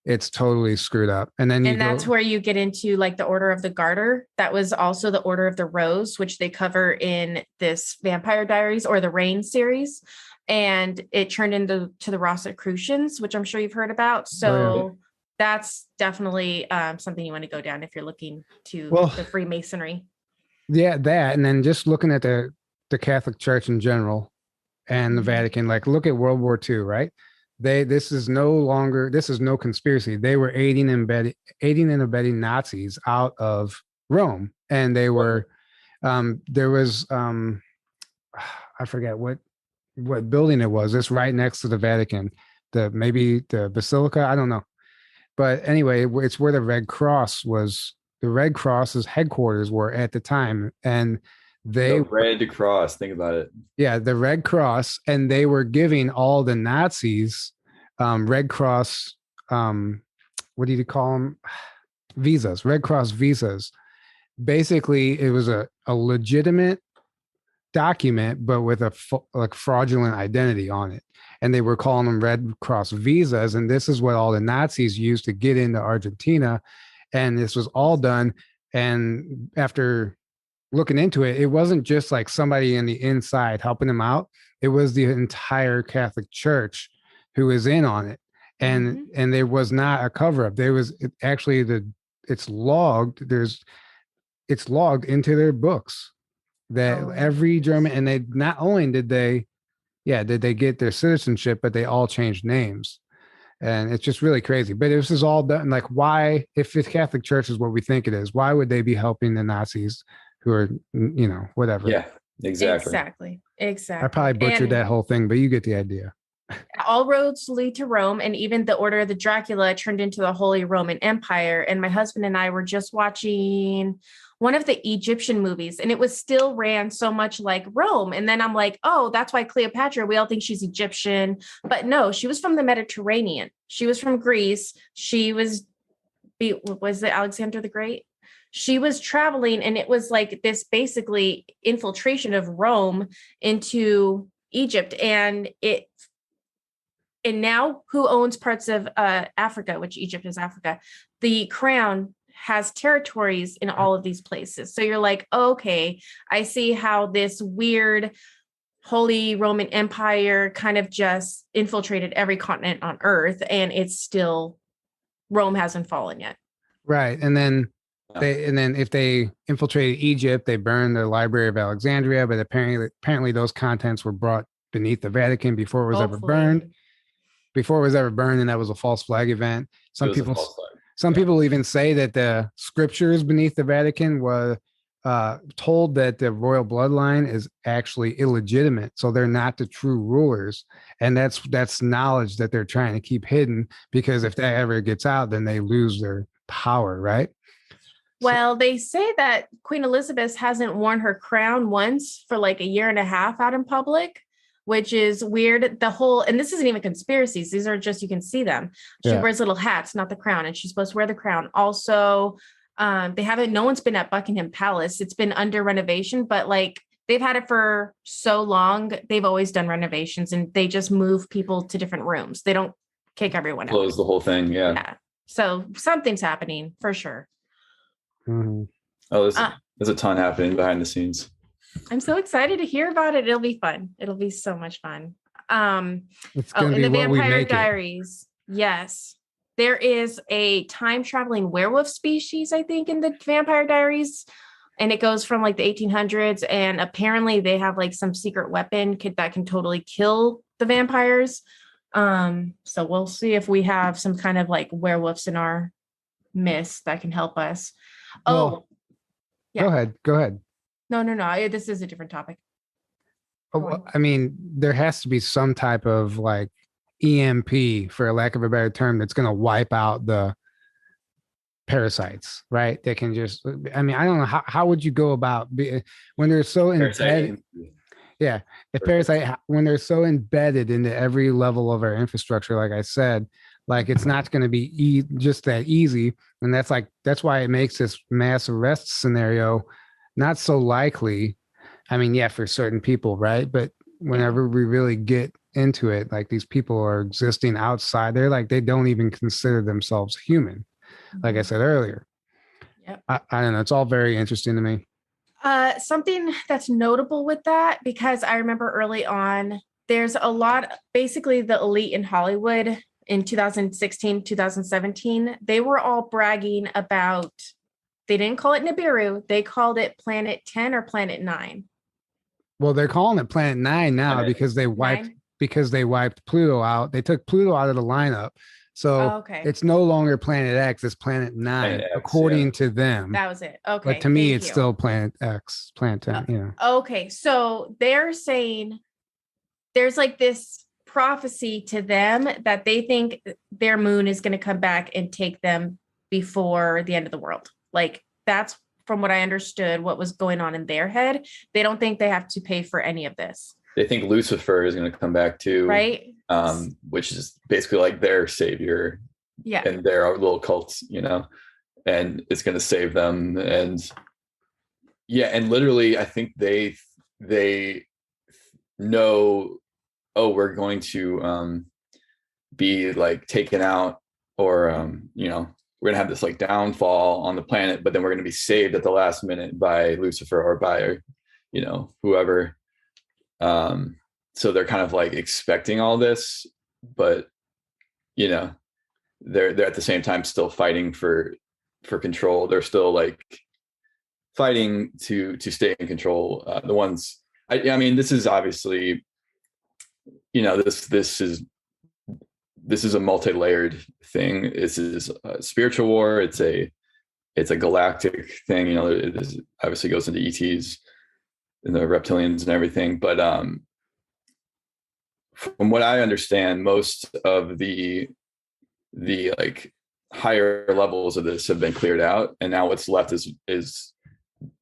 It's totally screwed up. And that's where you get into the Order of the Garter. That was also the Order of the Rose, which they cover in this Vampire Diaries or the Reign series. And it turned into the Rosicrucians, which I'm sure you've heard about. So that's definitely something you want to go down if you're looking to the Freemasonry. Yeah, that. And then just looking at the Catholic Church in general and the Vatican, look at World War II, right? This is no conspiracy. They were aiding and abetting Nazis out of Rome. And they were, there was, I forget what building it was. It's right next to the Vatican, maybe the Basilica. I don't know. But anyway, it's where the Red Cross was. The Red Cross's headquarters were at the time. And the Red Cross, think about it. Yeah, the Red Cross, and they were giving all the Nazis Red Cross, what do you call them? Visas, Red Cross visas. Basically, it was a legitimate document, but with a fraudulent identity on it. And they were calling them Red Cross visas. And this is what all the Nazis used to get into Argentina. And this was all done. And after looking into it, it wasn't just somebody in the inside helping them out. It was the entire Catholic Church who was in on it. And there was not a cover up. There was it's logged into their books that every German, and they not only did they get their citizenship, but they all changed names. And it's just really crazy. But this is all done. Why, if the Catholic Church is what we think it is, why would they be helping the Nazis who are, whatever? Yeah, exactly. I probably butchered that whole thing, but you get the idea. All roads lead to Rome, and even the Order of the Dracula turned into the Holy Roman Empire. And my husband and I were just watching one of the Egyptian movies, and it was still ran so much like Rome. And then I'm like, oh, that's why Cleopatra, we all think she's Egyptian, but no, she was from the Mediterranean. She was from Greece. She was it Alexander the Great? She was traveling, and it was this basically infiltration of Rome into Egypt. And now who owns parts of Africa, which Egypt is Africa? The crown has territories in all of these places. So you're like, okay, I see how this weird Holy Roman Empire kind of just infiltrated every continent on Earth, and it's still, Rome hasn't fallen yet. Right. And then if they infiltrated Egypt, they burned the Library of Alexandria, but apparently those contents were brought beneath the Vatican before it was ever burned. And that was a false flag event. Some people even say that the scriptures beneath the Vatican were told that the royal bloodline is actually illegitimate, so they're not the true rulers, and that's knowledge that they're trying to keep hidden, because if that ever gets out, then they lose their power, right? Well, they say that Queen Elizabeth hasn't worn her crown once for a year and a half out in public, which is weird. And this isn't even conspiracies. These are just, you can see them. She wears little hats, not the crown. And she's supposed to wear the crown. Also, no one's been at Buckingham Palace. It's been under renovation, but they've had it for so long. They've always done renovations, and they just move people to different rooms. They don't kick everyone out. Close the whole thing. Yeah. Yeah. So something's happening for sure. Mhm. Oh, there's a ton happening behind the scenes. I'm so excited to hear about it. It'll be fun. It'll be so much fun. It's gonna be in the what we Vampire make it. Diaries, yes, there is a time traveling werewolf species, I think, in the Vampire Diaries, and it goes from like the 1800s. And apparently, they have like some secret weapon that can totally kill the vampires. So we'll see if we have some kind of like werewolves in our midst that can help us. Well, yeah. Go ahead. No. This is a different topic. I mean, there has to be some type of like EMP, for lack of a better term, that's going to wipe out the parasites, right? They can just, I mean, I don't know, how would you go about when they're so embedded? Yeah, when they're so embedded into every level of our infrastructure, like I said, like it's not going to be just that easy. And that's why it makes this mass arrest scenario not so likely. I mean, yeah, for certain people, right? But whenever we really get into it, like these people are existing outside, they don't even consider themselves human. Like I said earlier. Yep. I don't know. It's all very interesting to me. Something that's notable with that, because I remember early on, there's a lot, basically the elite in Hollywood in 2016, 2017, they were all bragging about, they didn't call it Nibiru, they called it Planet 10 or Planet 9. Well, they're calling it Planet 9 now because they wiped Pluto out. They took Pluto out of the lineup. So it's no longer Planet X, it's Planet 9, according to them. That was it. Okay. But to me, it's still Planet X, Planet 10, you know. Okay. So they're saying there's like this prophecy to them that they think their moon is going to come back and take them before the end of the world. Like that's from what I understood, what was going on in their head. They don't think they have to pay for any of this. They think Lucifer is going to come back too, right? Which is basically like their savior, and their little cults, you know, and it's going to save them. And and literally, I think they know, oh, we're going to be like taken out, or you know, we're gonna have this like downfall on the planet, but then we're gonna be saved at the last minute by Lucifer or by, you know, whoever. So they're kind of like expecting all this, but you know, they're at the same time still fighting for control. They're still like fighting to stay in control. The ones, I mean, this is obviously, you know, this is a multi-layered thing. This is a spiritual war. It's a galactic thing. You know, it obviously goes into ETs and the reptilians and everything. But from what I understand, most of the like higher levels of this have been cleared out, and now what's left is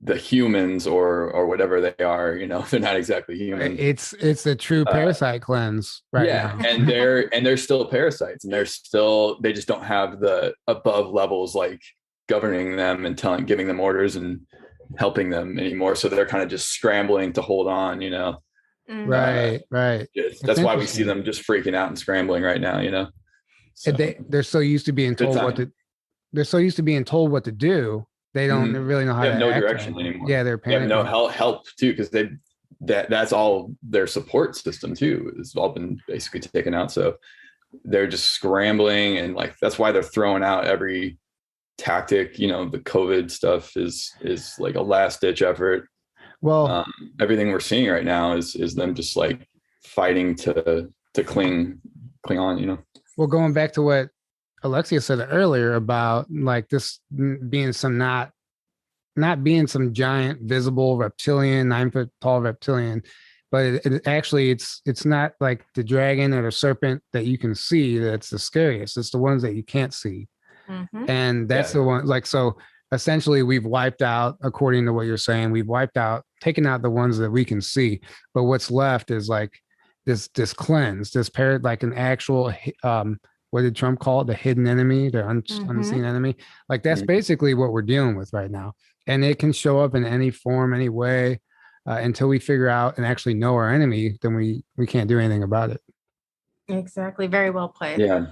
the humans or whatever they are. You know, they're not exactly human. It's a true parasite cleanse right now. and they're still parasites, and they just don't have the above levels like governing them and giving them orders and helping them anymore. So they're kind of just scrambling to hold on, you know. Right. That's why we see them just freaking out and scrambling right now, you know. So, they're so used to being told what to do. They don't really know how to have no act direction anymore. Yeah, they're panicking. They have no help too, because that's all their support system too. It's all been basically taken out. So they're just scrambling, and like that's why they're throwing out every tactic. You know, the COVID stuff is like a last ditch effort. Well, everything we're seeing right now is them just like fighting to cling on. You know. Well, going back to what Alexia said earlier about like this being some not being some giant visible reptilian, 9-foot tall reptilian, but it actually it's not like the dragon or the serpent that you can see that's the scariest. It's the ones that you can't see. And that's the one, like, so essentially we've wiped out, according to what you're saying, taken out the ones that we can see, but what's left is like this cleanse, like an actual what did Trump call it? The hidden enemy, the unseen enemy. Like that's basically what we're dealing with right now. And it can show up in any form, any way. until we figure out and actually know our enemy, then we can't do anything about it. Exactly. Very well played. Yeah.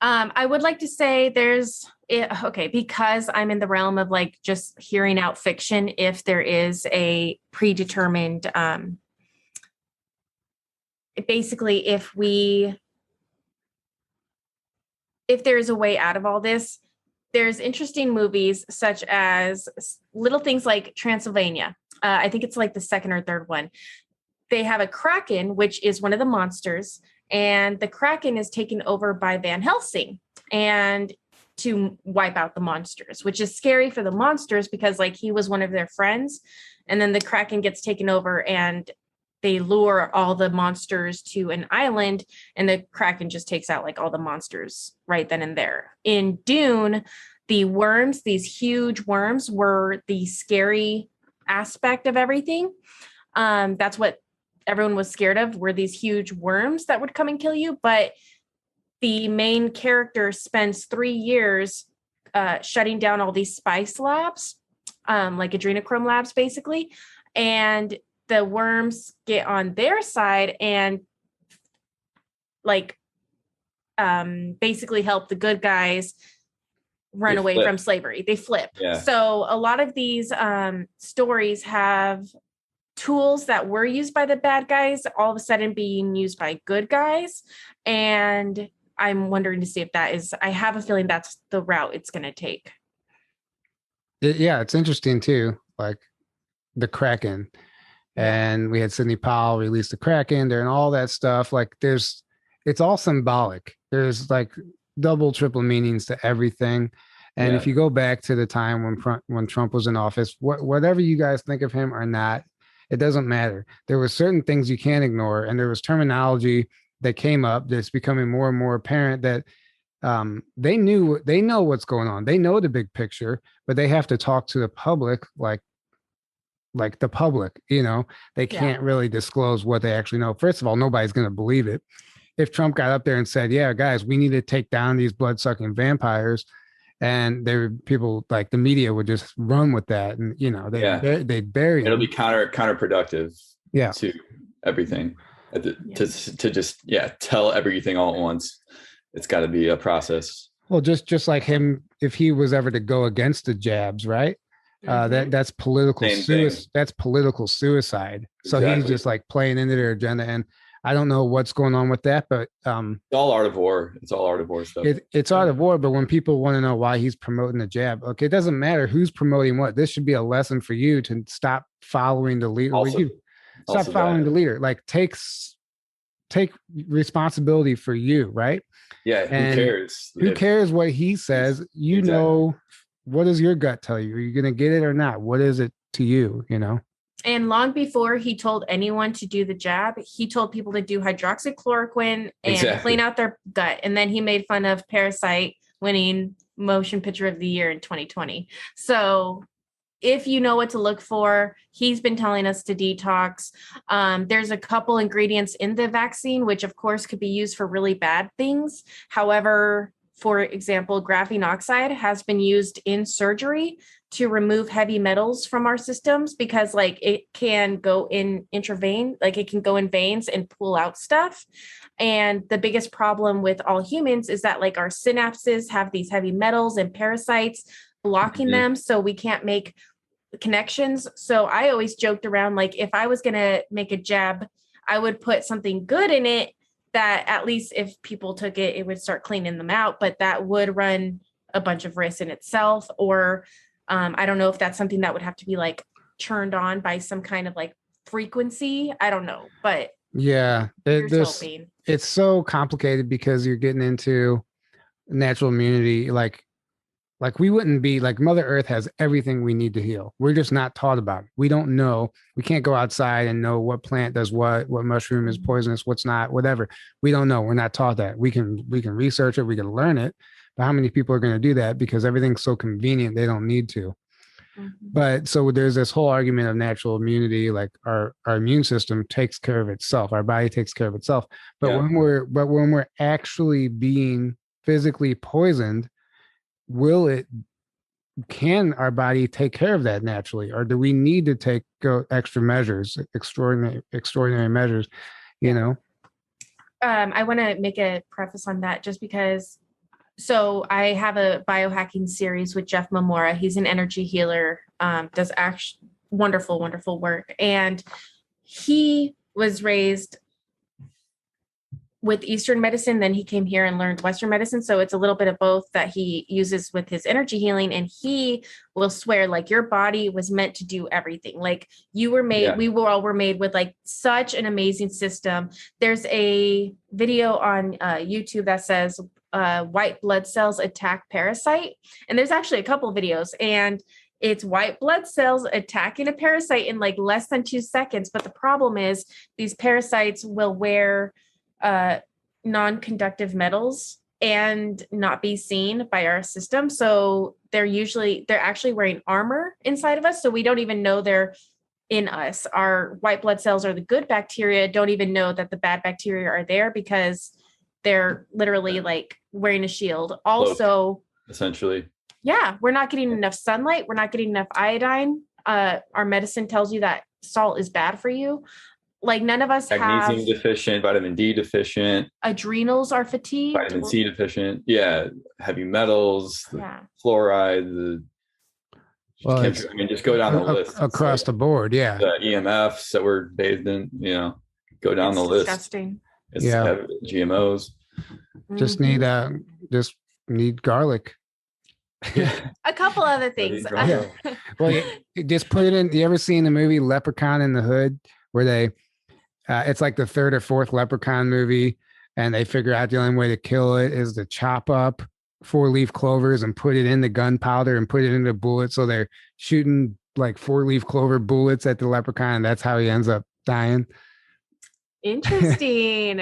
I would like to say because I'm in the realm of like just hearing out fiction, if there is a predetermined, basically if there is a way out of all this, there's interesting movies such as little things like Transylvania. I think it's like the second or third one. They have a Kraken, which is one of the monsters, and the Kraken is taken over by Van Helsing and to wipe out the monsters, which is scary for the monsters because like he was one of their friends. And then the Kraken gets taken over and they lure all the monsters to an island, and the Kraken just takes out like all the monsters right then and there. In Dune, the worms, these huge worms, were the scary aspect of everything. That's what everyone was scared of, were these huge worms that would come and kill you. But the main character spends 3 years shutting down all these spice labs, like adrenochrome labs, basically. And the worms get on their side and like basically help the good guys run away from slavery. They flip. Yeah. So a lot of these stories have tools that were used by the bad guys all of a sudden being used by good guys. And I'm wondering to see if I have a feeling that's the route it's going to take. It's interesting too, like the Kraken. And we had Sidney Powell release the Kraken there and all that stuff. Like it's all symbolic. There's like double, triple meanings to everything. And if you go back to the time when Trump was in office, whatever you guys think of him or not, it doesn't matter. There were certain things you can't ignore. And there was terminology that came up that's becoming more and more apparent that they know what's going on. They know the big picture, but they have to talk to the public like the public, they can't really disclose what they actually know. First of all, nobody's going to believe it. If Trump got up there and said, yeah, guys, we need to take down these blood-sucking vampires, and people like the media would just run with that, and they'd bury it'll be counterproductive to everything. To just tell everything all at once. It's got to be a process. Well, just like him, if he was ever to go against the jabs, right? That's political suicide. That's political suicide. So he's just like playing into their agenda, and I don't know what's going on with that, but it's all art of war. It's all art of war stuff. It's art of war. But when people want to know why he's promoting the jab, okay, it doesn't matter who's promoting what. This should be a lesson for you to stop following the leader. Stop following the leader. Like take responsibility for you, right? Yeah. Who cares? Who cares what he says? What does your gut tell you? Are you going to get it or not? What is it to you, And long before he told anyone to do the jab, he told people to do hydroxychloroquine and clean out their gut. And then he made fun of Parasite winning Motion Picture of the Year in 2020. So if you know what to look for, he's been telling us to detox. There's a couple ingredients in the vaccine, which of course could be used for really bad things. However, for example, graphene oxide has been used in surgery to remove heavy metals from our systems because like it can go in intravene, like it can go in veins and pull out stuff. And the biggest problem with all humans is that like our synapses have these heavy metals and parasites blocking them. So we can't make connections. So I always joked around, like if I was going to make a jab, I would put something good in it that at least if people took it, it would start cleaning them out, but that would run a bunch of risks in itself. Or I don't know if that's something that would have to be like turned on by some kind of like frequency. I don't know, but it's so complicated because you're getting into natural immunity. Like we wouldn't be like Mother Earth has everything we need to heal. We're just not taught about it. We don't know. We can't go outside and know what plant does what mushroom is poisonous, what's not, whatever. We don't know. We're not taught that. We can research it. We can learn it. But how many people are going to do that? Because everything's so convenient, they don't need to. But so there's this whole argument of natural immunity, like our immune system takes care of itself. Our body takes care of itself. But when we're actually being physically poisoned, can our body take care of that naturally? Or do we need to take go extra measures, extraordinary measures, you know. I want to make a preface on that just because. So I have a biohacking series with Jeff Mamora. He's an energy healer, does wonderful, wonderful work. And he was raised with Eastern medicine. Then he came here and learned Western medicine. So it's a little bit of both that he uses with his energy healing. And he will swear like your body was meant to do everything. Like you were made, we were made with like such an amazing system. There's a video on YouTube that says white blood cells attack parasite. And there's actually a couple videos, and it's white blood cells attacking a parasite in like less than 2 seconds. But the problem is these parasites will wear non-conductive metals and not be seen by our system. So they're actually wearing armor inside of us. So we don't even know they're in us. Our white blood cells are the good bacteria, don't even know that the bad bacteria are there because they're literally like wearing a shield. Also, essentially. Yeah, we're not getting enough sunlight. We're not getting enough iodine. Our medicine tells you that salt is bad for you. Like none of us magnesium deficient, vitamin D deficient. Adrenals are fatigued. Vitamin C deficient. Yeah, heavy metals, fluoride, just go down the list. Across the board, yeah. The EMFs that we're bathed in, go down the list. Disgusting. It's GMOs. Just need garlic. A couple other things. Well, you just put it in. You ever seen the movie Leprechaun in the Hood, where it's like the third or fourth Leprechaun movie, and they figure out the only way to kill it is to chop up 4-leaf clovers and put it in the gunpowder and put it into bullets. So they're shooting like 4-leaf clover bullets at the leprechaun, and that's how he ends up dying. Interesting.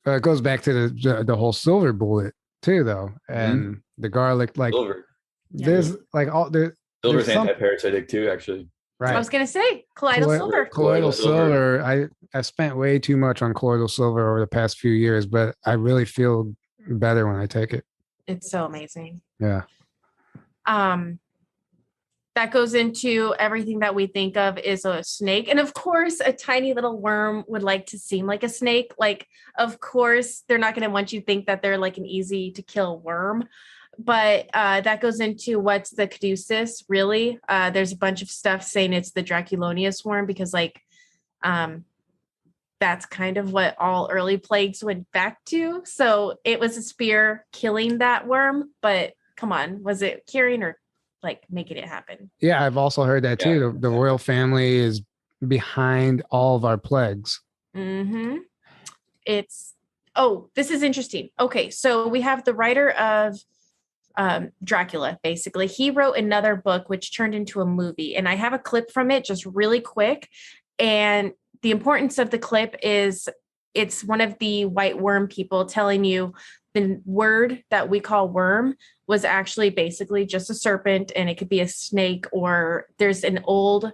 It goes back to the whole silver bullet too, though, and the garlic. Like silver. There's like all there. Silver's anti-parasitic too, actually. Right. I was gonna say colloidal silver. Colloidal silver. I spent way too much on colloidal silver over the past few years, but I really feel better when I take it. It's so amazing. Yeah. That goes into everything that we think of is a snake. And of course, a tiny little worm would like to seem like a snake. Like, of course, they're not going to want you to think that they're like an easy to kill worm. But that goes into what's the caduceus, really. There's a bunch of stuff saying it's the Draconian worm because that's kind of what all early plagues went back to. So it was a spear killing that worm. But come on, was it curing or like making it happen? Yeah, I've also heard that too. The royal family is behind all of our plagues. Mm-hmm. This is interesting. Okay, so we have the writer of Dracula, basically. He wrote another book which turned into a movie, and I have a clip from it just really quick. And the importance of the clip is it's one of the white worm people telling you the word that we call worm was actually basically just a serpent, and it could be a snake, or there's an old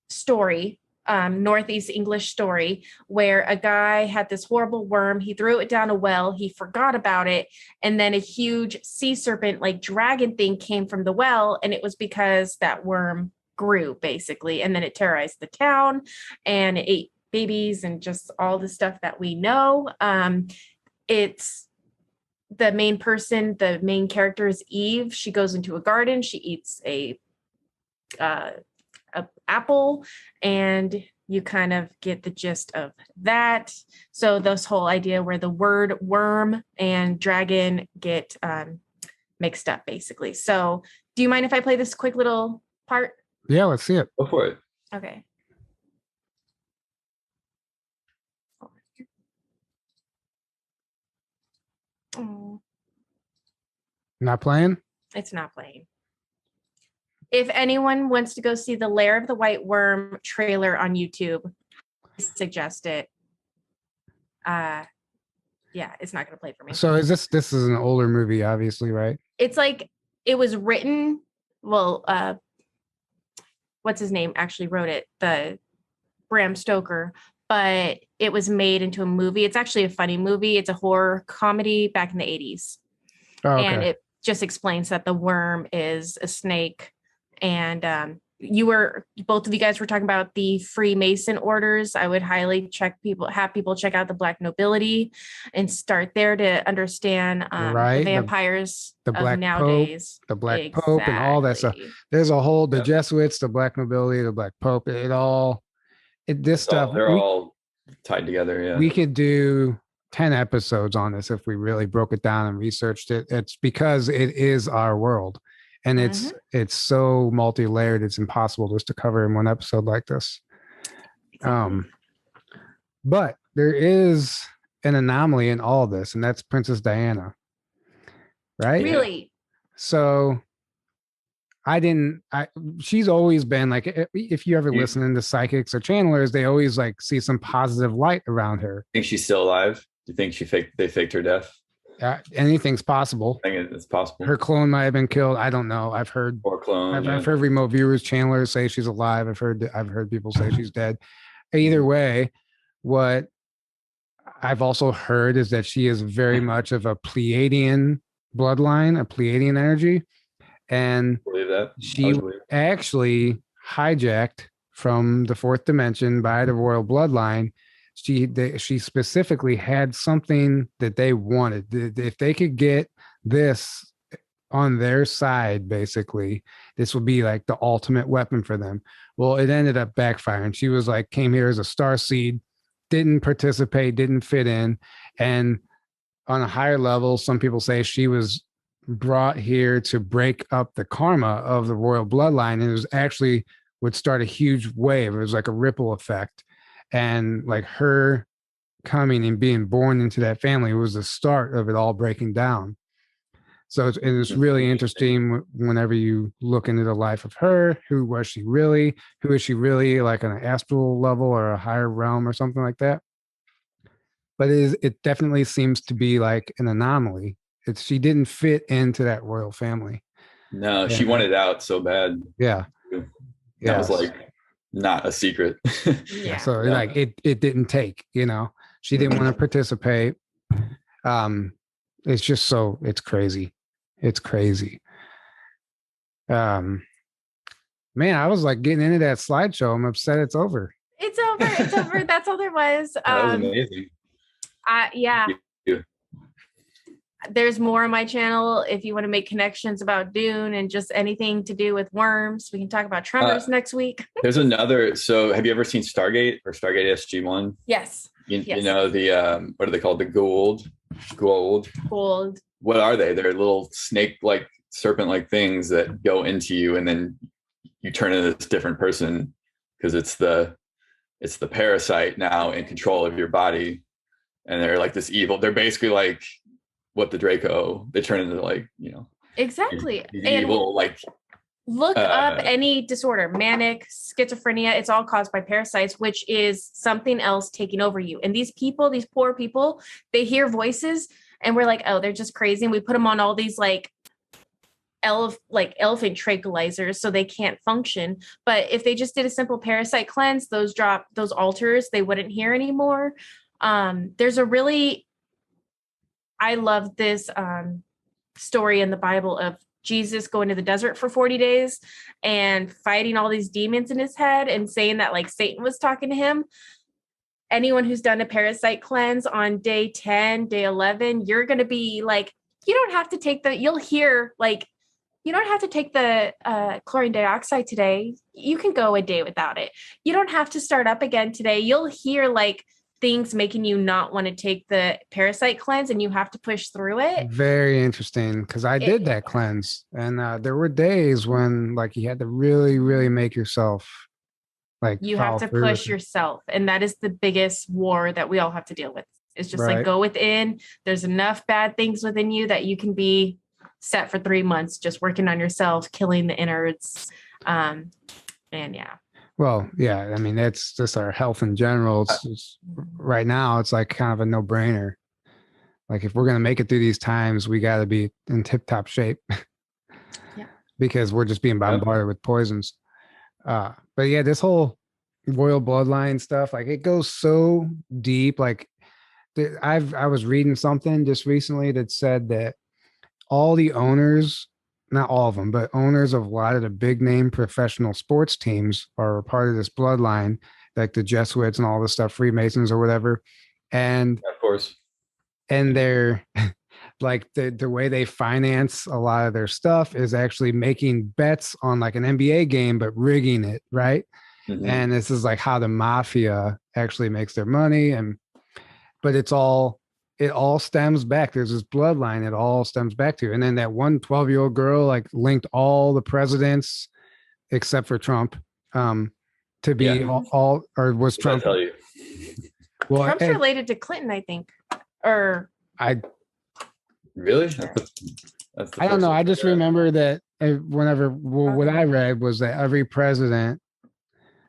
story, Northeast English story, where a guy had this horrible worm. He threw it down a well. He forgot about it. And then a huge sea serpent, like dragon thing, came from the well. And it was because that worm grew, basically. And then it terrorized the town and it ate babies and just all the stuff that we know. It's the main person, the main character is Eve. She goes into a garden. She eats a apple, and you kind of get the gist of that. So this whole idea where the word worm and dragon get mixed up, basically. So do you mind if I play this quick little part? Yeah, let's see it. Go for it. Okay. Oh. Not playing? It's not playing. If anyone wants to go see the Lair of the White Worm trailer on YouTube, I suggest it. Yeah, it's not going to play for me. So this is an older movie, obviously, right? It's like it was written. Well, what's his name actually wrote it? The Bram Stoker, but it was made into a movie. It's actually a funny movie. It's a horror comedy back in the 80s. Oh, okay. And it just explains that the worm is a snake. And both of you guys were talking about the Freemason orders. I would highly have people check out the Black Nobility and start there to understand the vampires the of Black nowadays. Pope, the Black Pope and all that stuff. There's a whole, the Jesuits, the Black Nobility, the Black Pope, they're all tied together. Yeah. We could do 10 episodes on this if we really broke it down and researched it. It's because it is our world. And it's so multi-layered, it's impossible just to cover in one episode like this. But there is an anomaly in all this, and that's Princess Diana. Right? Really? So she's always been like, if you ever listen to psychics or channelers, they always like see some positive light around her. Think she's still alive? Do you think they faked her death? Anything's possible. I think it's possible. Her clone might have been killed. I don't know. I've heard I've heard remote viewers, channelers say she's alive. I've heard people say she's dead. Either way, what I've also heard is that she is very much of a Pleiadian bloodline, a Pleiadian energy, and she actually hijacked from the fourth dimension by the royal bloodline. She specifically had something that they wanted. If they could get this on their side, basically, this would be like the ultimate weapon for them. Well, it ended up backfiring. She was like, came here as a star seed, didn't participate, didn't fit in. And on a higher level, some people say she was brought here to break up the karma of the royal bloodline. And it was actually would start a huge wave. It was like a ripple effect. And like her coming and being born into that family was the start of it all breaking down. So it's really interesting whenever you look into the life of her. Who was she really? Who is she really, like on an astral level or a higher realm or something like that? But it definitely seems to be like an anomaly. She didn't fit into that royal family. No, she wanted out so bad. Yeah. That was like not a secret. So like it didn't take, she didn't want to participate. It's just it's crazy. It's crazy. Man, I was like getting into that slideshow. I'm upset it's over. It's over. That's all there was. That was amazing. Yeah. There's more on my channel if you want to make connections about Dune and just anything to do with worms. We can talk about tremors next week. There's another. So have you ever seen Stargate or Stargate SG-1? Yes. You know, the, what are they called? The Gould. What are they? They're little snake-like, serpent-like things that go into you, and then you turn into this different person because it's the parasite now in control of your body. And they're like this evil. They're basically like what the Draco, they turn into like, exactly. Evil, like look up any disorder, manic, schizophrenia. It's all caused by parasites, which is something else taking over you. And these people, these poor people, they hear voices and we're like, oh, they're just crazy. And we put them on all these like elephant tranquilizers so they can't function. But if they just did a simple parasite cleanse, those alters, they wouldn't hear anymore. I love this story in the Bible of Jesus going to the desert for 40 days and fighting all these demons in his head and saying that like Satan was talking to him. Anyone who's done a parasite cleanse on day 10, day 11, you're going to be like, you don't have to take the chlorine dioxide today. You can go a day without it. You don't have to start up again today. You'll hear like things making you not want to take the parasite cleanse and you have to push through it. Very interesting, because I did that cleanse, and there were days when like you had to really, really make yourself like you have to push yourself, and that is the biggest war that we all have to deal with. It's just like go within. There's enough bad things within you that you can be set for 3 months just working on yourself, killing the innards. Well, yeah, I mean, that's just our health in general. It's right now, it's like kind of a no-brainer. Like if we're going to make it through these times, we got to be in tip-top shape because we're just being bombarded with poisons. But yeah, this whole royal bloodline stuff, like it goes so deep. Like I was reading something just recently that said that all the owners not all of them, but owners of a lot of the big name professional sports teams are a part of this bloodline, like the Jesuits and all this stuff, Freemasons or whatever. And of course, and they're like the way they finance a lot of their stuff is actually making bets on like an NBA game, but rigging it, right? Mm-hmm. And this is like how the mafia actually makes their money. But it all stems back. There's this bloodline. It all stems back to. And then that one 12-year-old girl like linked all the presidents except for Trump to be all or was Trump. I tell you. Well, Trump's related to Clinton, I think. Or really? I don't know. I just remember that what I read was that every president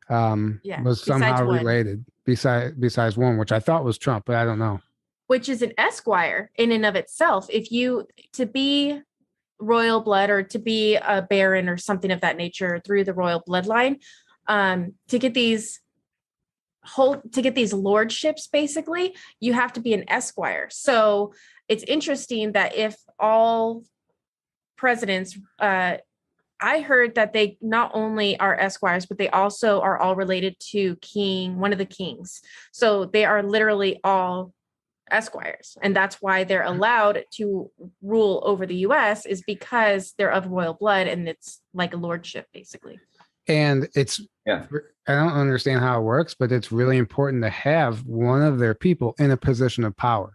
was somehow related besides one, which I thought was Trump, but I don't know. Which is an esquire in and of itself. If you to be royal blood or to be a baron or something of that nature through the royal bloodline, to get these lordships, basically, you have to be an esquire. So it's interesting that if all presidents, I heard that they not only are esquires, but they also are all related to one of the kings. So they are literally all esquires. And that's why they're allowed to rule over the US, is because they're of royal blood and it's like a lordship, basically. And I don't understand how it works, but it's really important to have one of their people in a position of power.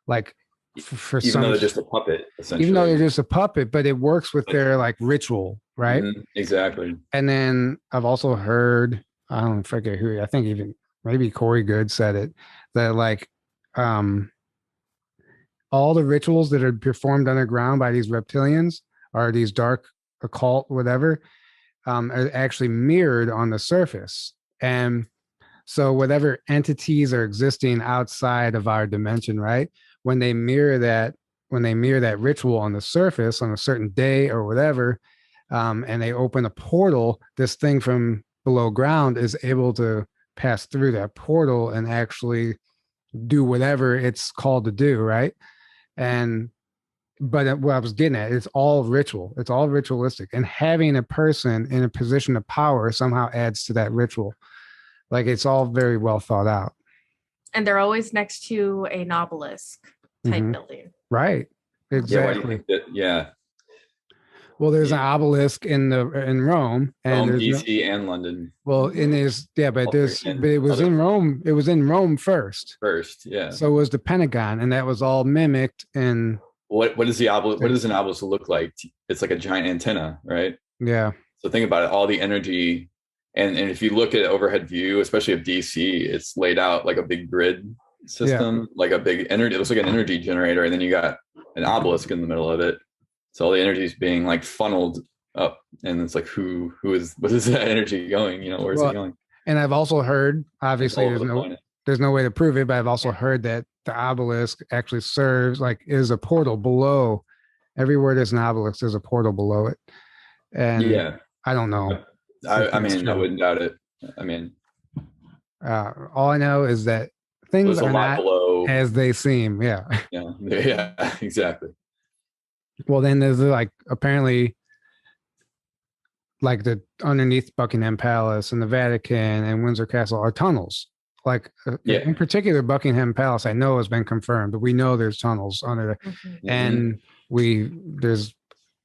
Like even though they're just a puppet, essentially. Even though they're just a puppet, but it works with their like ritual, right? Mm-hmm, exactly. And then I've also heard, I don't forget who, I think even maybe Corey Good said it, that like all the rituals that are performed underground by these reptilians or these dark occult, whatever, are actually mirrored on the surface. And so whatever entities are existing outside of our dimension, right? When they mirror that ritual on the surface on a certain day or whatever, and they open a portal, this thing from below ground is able to pass through that portal and actually do whatever it's called to do, right? But what I was getting at, it's all ritual. It's all ritualistic. And having a person in a position of power somehow adds to that ritual. Like it's all very well thought out. And they're always next to an obelisk type building. Right. Exactly. Yeah. Well, there's an obelisk in Rome and DC and London. Well, but it was in Rome. It was in Rome first. Yeah. So it was the Pentagon, and that was all mimicked in. What does the obelisk? What does an obelisk look like? It's like a giant antenna, right? Yeah. So think about it. All the energy, and if you look at overhead view, especially of DC, it's laid out like a big grid system, like a big energy. It looks like an energy generator, and then you got an obelisk in the middle of it. So all the energy is being like funneled up, and it's like what is that energy going? Where's it going? And I've also heard, obviously, there's no way to prove it, but I've also heard that the obelisk actually is a portal below. Everywhere there's an obelisk, there's a portal below it. And I don't know. I mean, I wouldn't doubt it. I mean, all I know is that things are not below as they seem. Yeah. Yeah, exactly. Well, then there's like apparently like the underneath Buckingham Palace and the Vatican and Windsor Castle are tunnels. Like in particular, Buckingham Palace, I know has been confirmed, but we know there's tunnels under there. Mm-hmm. And there's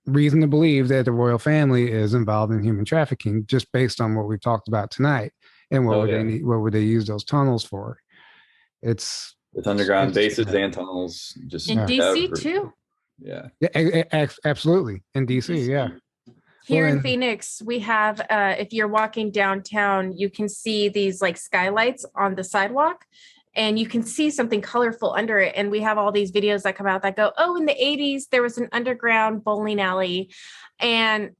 reason to believe that the royal family is involved in human trafficking just based on what we've talked about tonight. And what would they use those tunnels for? It's underground bases and tunnels. Just in DC too. Yeah, absolutely. In DC, yeah. Here in Phoenix, we have, if you're walking downtown, you can see these like skylights on the sidewalk and you can see something colorful under it. And we have all these videos that come out that go, in the 80s, there was an underground bowling alley and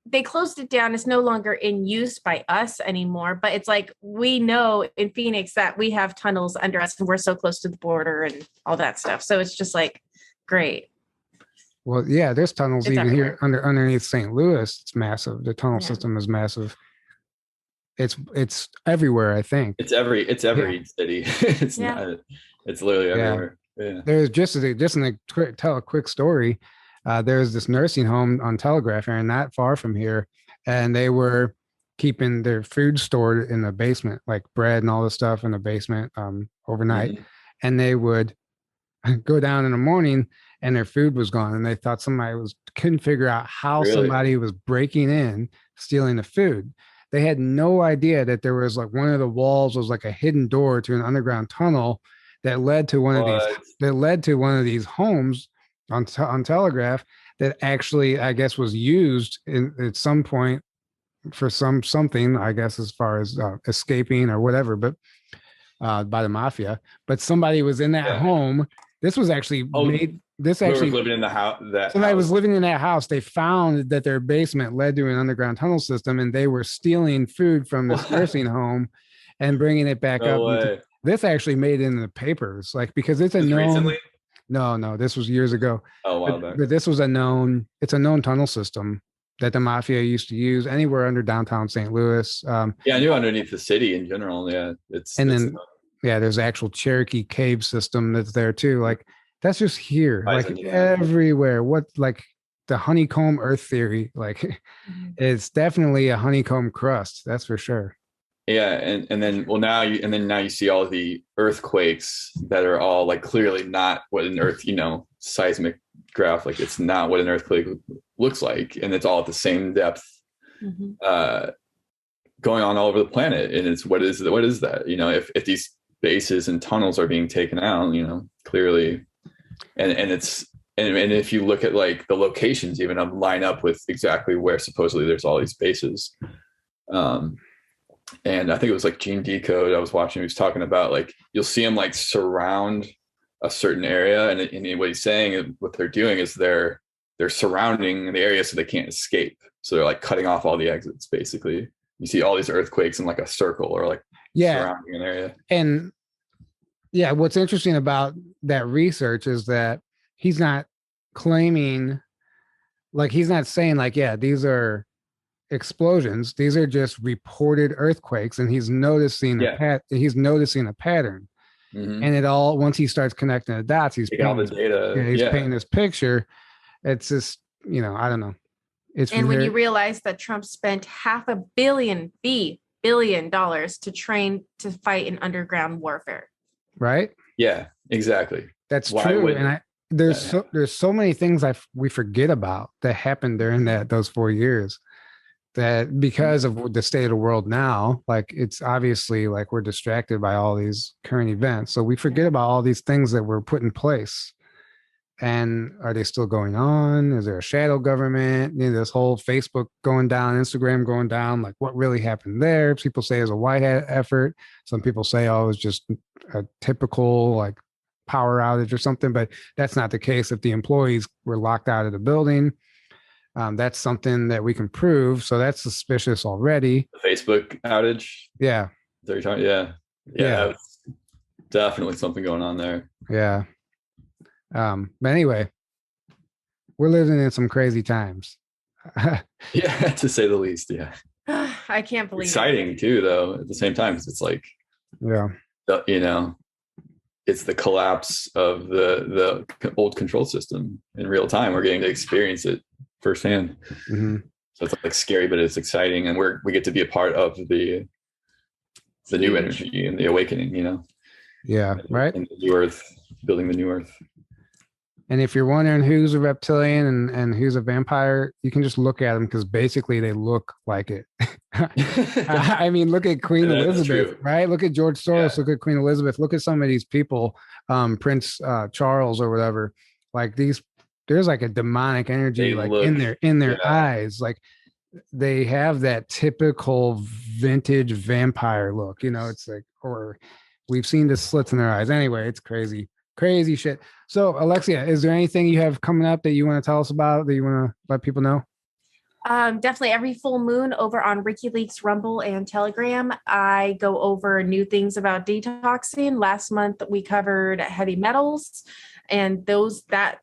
they closed it down. It's no longer in use by us anymore. But it's like, we know in Phoenix that we have tunnels under us and we're so close to the border and all that stuff. So it's just like, great. Well, yeah, there's tunnels even here underneath St. Louis. It's massive. The tunnel system is massive. It's everywhere, I think. It's every city. It's not. It's literally everywhere. Yeah. There's just to tell a quick story. There was this nursing home on Telegraph area, not far from here, and they were keeping their food stored in the basement, like bread and all this stuff in the basement overnight. Mhm. And they would go down in the morning and their food was gone. And they thought couldn't figure out how somebody was breaking in, stealing the food. They had no idea that there was like one of the walls was like a hidden door to an underground tunnel that led to one of these homes on Telegraph that actually, I guess, was used at some point for something, I guess, as far as escaping or whatever, but by the mafia. But somebody was in that home. This was actually made. This actually living in the house. Somebody was living in that house. They found that their basement led to an underground tunnel system, and they were stealing food from this nursing home and bringing it back up. This actually made it in the papers, like because it's a known. Recently? No, this was years ago. Oh, wow. But this was it's a known tunnel system that the mafia used to use anywhere under downtown St. Louis. I knew underneath the city in general. Yeah, there's actual Cherokee cave system that's there too. Like that's just here, like everywhere. What like the honeycomb Earth theory? Like it's definitely a honeycomb crust. That's for sure. Yeah, and then now you see all the earthquakes that are all like clearly not what an earth, seismic graph, like it's not what an earthquake looks like, and it's all at the same depth, going on all over the planet. And it's what is that? If these bases and tunnels are being taken out, clearly, and if you look at like the locations, even line up with exactly where supposedly there's all these bases. And I think it was like Gene Decode I was watching, he was talking about like you'll see them like surround a certain area, and what he's saying, what they're doing is they're surrounding the area so they can't escape. So they're like cutting off all the exits. Basically, you see all these earthquakes in like a circle or like surrounding an area. And what's interesting about that research is that he's not claiming, like he's not saying like, these are explosions, these are just reported earthquakes, and he's noticing a pattern. And it all, once he starts connecting the dots, he's painting all the data. He's painting this picture. It's just, I don't know. And when you realize that Trump spent $500 billion to train to fight in underground warfare, right? Yeah, exactly. That's true. And there's so many things we forget about that happened during those 4 years. That because of the state of the world now, like it's obviously like we're distracted by all these current events. So we forget about all these things that were put in place. And are they still going on? Is there a shadow government? This whole Facebook going down, Instagram going down, like what really happened there? People say it's a white hat effort. Some people say, it was just a typical like power outage or something, but that's not the case. If the employees were locked out of the building, that's something that we can prove. So that's suspicious already. The Facebook outage. Yeah. Yeah. Definitely something going on there. Yeah. But anyway, we're living in some crazy times. Yeah, to say the least. Yeah. I can't believe exciting too, though, at the same time, because it's like, it's the collapse of the old control system in real time. We're getting to experience it firsthand. So it's like scary, but it's exciting, and we get to be a part of the new energy and the awakening. Right. And the new earth, building the new earth. And if you're wondering who's a reptilian and who's a vampire, you can just look at them because basically they look like it. I mean, look at Queen Elizabeth, right? Look at George Soros. Look at Queen Elizabeth. Look at some of these people, Prince Charles or whatever. Like there's like a demonic energy in their eyes. Like they have that typical vintage vampire look. It's like, or we've seen the slits in their eyes. Anyway, it's crazy shit. So Alexia, is there anything you have coming up that you want to tell us about, that you want to let people know? Definitely every full moon over on WikiLeaks, Rumble, and Telegram, I go over new things about detoxing. Last month, we covered heavy metals and those that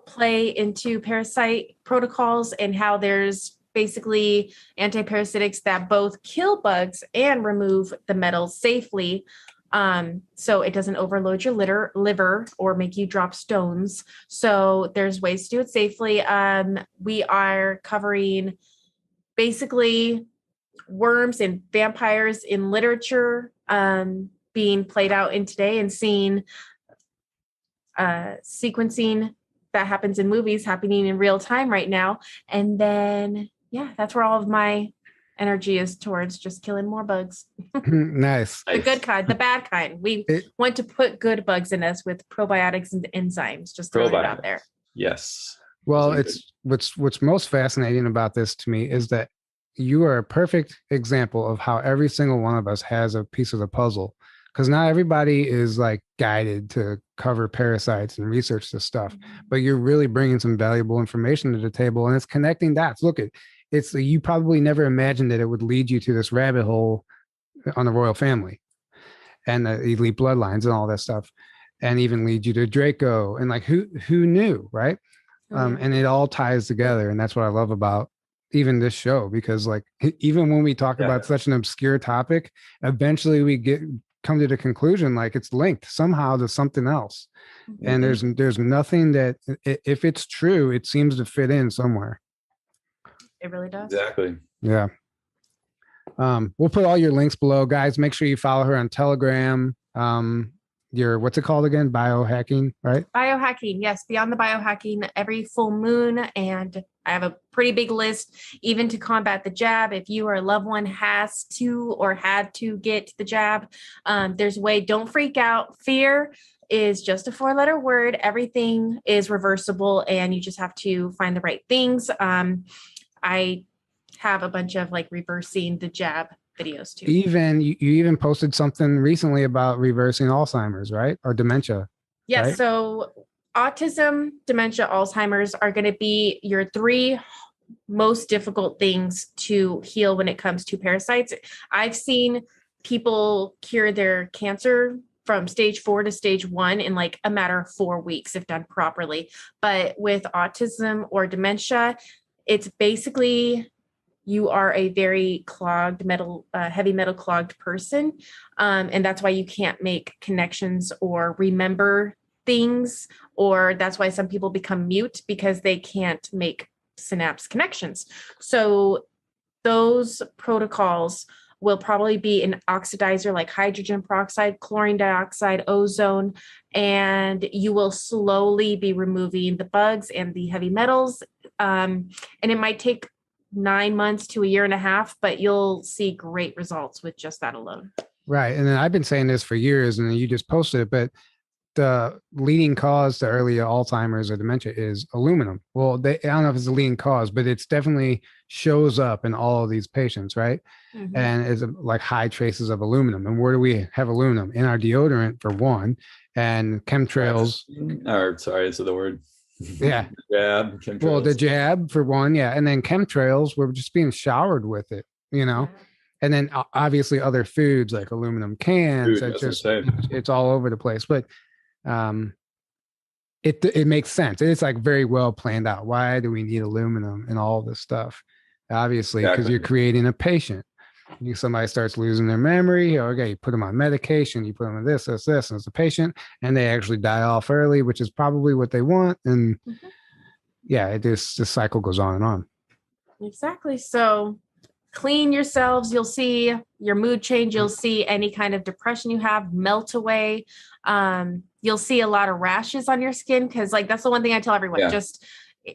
play into parasite protocols, and how there's basically antiparasitics that both kill bugs and remove the metals safely. So it doesn't overload your liver or make you drop stones. So there's ways to do it safely. We are covering basically worms and vampires in literature, being played out in today, and seeing sequencing that happens in movies happening in real time right now. And then, that's where all of my energy is towards, just killing more bugs. Nice. The good kind, the bad kind. We want to put good bugs in us with probiotics and enzymes, just throwing it out there. Yes. Well, it's what's most fascinating about this to me is that you are a perfect example of how every single one of us has a piece of the puzzle, because not everybody is like guided to cover parasites and research this stuff, but you're really bringing some valuable information to the table, and it's connecting dots. Look, it's you probably never imagined that it would lead you to this rabbit hole on the royal family and the elite bloodlines and all that stuff, and even lead you to Draco, and like who knew, right? And it all ties together, and that's what I love about even this show, because like even when we talk about such an obscure topic, eventually we come to the conclusion like it's linked somehow to something else. And there's nothing that, if it's true, it seems to fit in somewhere. It really does. Exactly. Yeah. We'll put all your links below, guys. Make sure you follow her on Telegram. What's it called again? Biohacking, right? Biohacking. Yes. Beyond the Biohacking every full moon. And I have a pretty big list, even to combat the jab. If you or a loved one has to or had to get the jab, there's a way. Don't freak out. Fear is just a 4-letter word. Everything is reversible, and you just have to find the right things. I have a bunch of like reversing the jab videos too. You even posted something recently about reversing Alzheimer's, right? Or dementia. Yes. Right? So autism, dementia, Alzheimer's are going to be your 3 most difficult things to heal when it comes to parasites. I've seen people cure their cancer from stage 4 to stage 1 in like a matter of 4 weeks if done properly. But with autism or dementia, it's basically you are a very clogged heavy metal clogged person. And that's why you can't make connections or remember things, or that's why some people become mute, because they can't make synapse connections. So those protocols will probably be an oxidizer like hydrogen peroxide, chlorine dioxide, ozone, and you will slowly be removing the bugs and the heavy metals. And it might take 9 months to a year and a half, but you'll see great results with just that alone. Right. And then I've been saying this for years, and then you just posted it, but the leading cause to early Alzheimer's or dementia is aluminum. Well, I don't know if it's the leading cause, but it's definitely shows up in all of these patients, right? Mm-hmm. And it's like high traces of aluminum. And where do we have aluminum? In our deodorant, for one, and chemtrails. So the word. Yeah. Jab. Chemtrails. Well, the jab for one, yeah. And then chemtrails, we're just being showered with it, you know? Yeah. And then obviously other foods like aluminum cans. It's all over the place. But it makes sense. It's like very well planned out. Why do we need aluminum and all this stuff? Obviously, because you're creating a patient. Somebody starts losing their memory. Okay, you put them on medication. You put them on this, and it's a patient, and they actually die off early, which is probably what they want. And this cycle goes on and on. Exactly. So clean yourselves. You'll see your mood change. You'll see any kind of depression you have melt away. You'll see a lot of rashes on your skin, because like that's the one thing I tell everyone. Just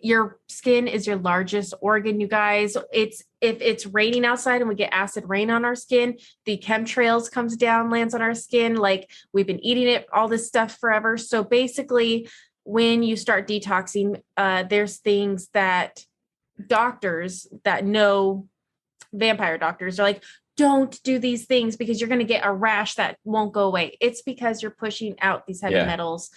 your skin is your largest organ, you guys. If it's raining outside and we get acid rain on our skin, the chemtrails comes down, lands on our skin. Like we've been eating it, all this stuff forever. So basically, when you start detoxing, there's things that doctors that know, vampire doctors are like, don't do these things because you're going to get a rash that won't go away. It's because you're pushing out these heavy metals.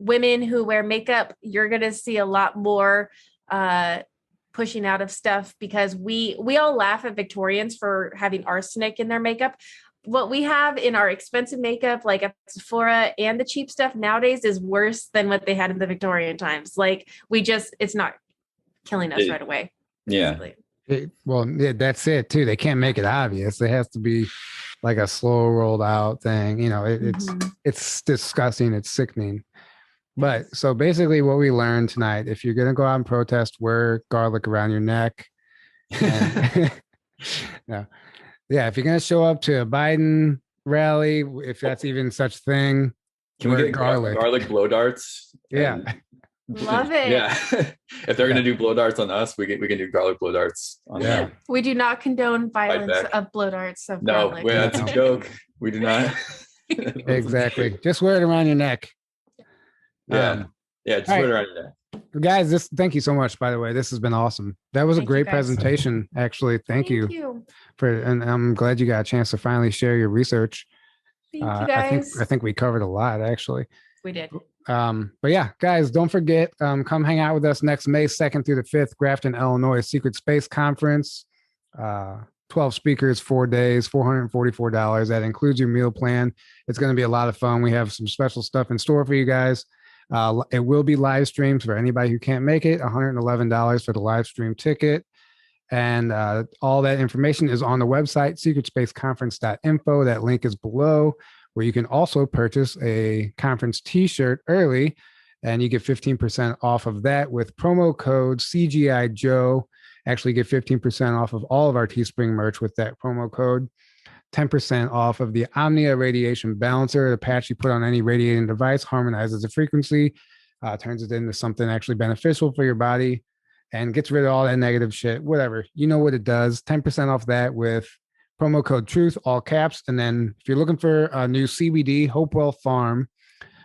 Women who wear makeup, you're going to see a lot more pushing out of stuff, because we all laugh at Victorians for having arsenic in their makeup. What we have in our expensive makeup, like at Sephora, and the cheap stuff nowadays is worse than what they had in the Victorian times. Like it's not killing us right away. Yeah. That's it too. They can't make it obvious. It has to be like a slow rolled out thing. You know, it's disgusting. It's sickening. But so basically what we learned tonight, if you're going to go out and protest, wear garlic around your neck. And yeah. If you're going to show up to a Biden rally, if that's even such thing, can we get garlic blow darts? Yeah. Love it. Yeah. If they're going to do blow darts on us, we can do garlic blow darts on them. We do not condone violence of blow darts. No, that's a joke. We do not. Exactly. Just wear it around your neck. Yeah. Just wear it around your neck. Guys, thank you so much, by the way. This has been awesome. That was a great presentation, actually. Thank you and I'm glad you got a chance to finally share your research. Thank you guys. I think we covered a lot, actually. We did. But yeah, guys, don't forget, come hang out with us next May 2nd through the 5th, Grafton, Illinois, Secret Space Conference. 12 speakers, 4 days, $444. That includes your meal plan. It's going to be a lot of fun. We have some special stuff in store for you guys. It will be live streamed for anybody who can't make it, $111 for the live stream ticket. And all that information is on the website, secretspaceconference.info. That link is below, where you can also purchase a conference t-shirt early, and you get 15% off of that with promo code CGI Joe. Actually get 15% off of all of our Teespring merch with that promo code. 10% off of the Omnia radiation balancer. The patch you put on any radiating device harmonizes the frequency, turns it into something actually beneficial for your body, and gets rid of all that negative shit. Whatever, you know what it does. 10% off that with promo code TRUTH, all caps. And then if you're looking for a new CBD, Hopewell Farm,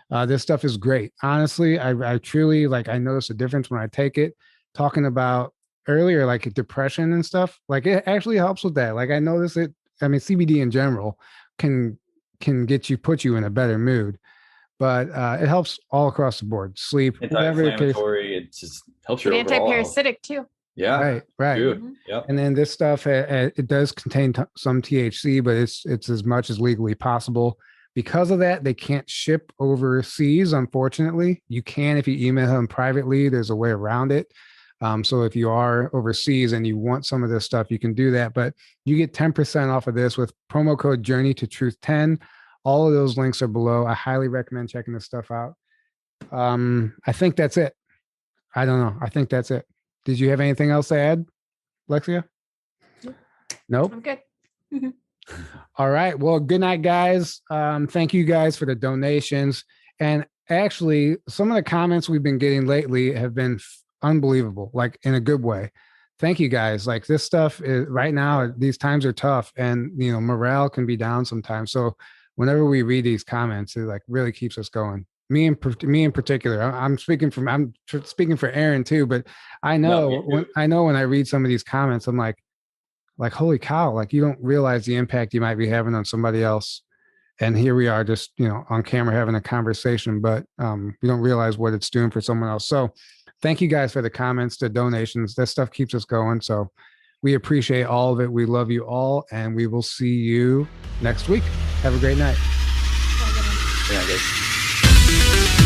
this stuff is great. Honestly, I truly I notice a difference when I take it. Talking about earlier, like depression and stuff, like it actually helps with that. Like I notice it. I mean, CBD in general can put you in a better mood, but it helps all across the board. Sleep, anti-inflammatory. It just helps your overall. Anti-parasitic too. Yeah, right. Mm-hmm. Yeah. And then this stuff, it does contain some THC, but it's as much as legally possible. Because of that, they can't ship overseas. Unfortunately, you can if you email them privately. There's a way around it. So if you are overseas and you want some of this stuff, you can do that. But you get 10% off of this with promo code Journey to Truth 10. All of those links are below. I highly recommend checking this stuff out. I think that's it. I don't know. I think that's it. Did you have anything else to add, Lexia? Nope. I'm good. All right. Well, good night, guys. Thank you guys for the donations. And actually, some of the comments we've been getting lately have been unbelievable, like in a good way. Thank you guys. Like this stuff is right now, these times are tough, and morale can be down sometimes. So whenever we read these comments, it really keeps us going. Me in particular, I'm speaking for Aaron too, but I know when I read some of these comments, I'm like, holy cow, like you don't realize the impact you might be having on somebody else. And here we are just, on camera having a conversation, but we don't realize what it's doing for someone else. So thank you guys for the comments, the donations. That stuff keeps us going. So we appreciate all of it. We love you all, and we will see you next week. Have a great night. Good night, guys.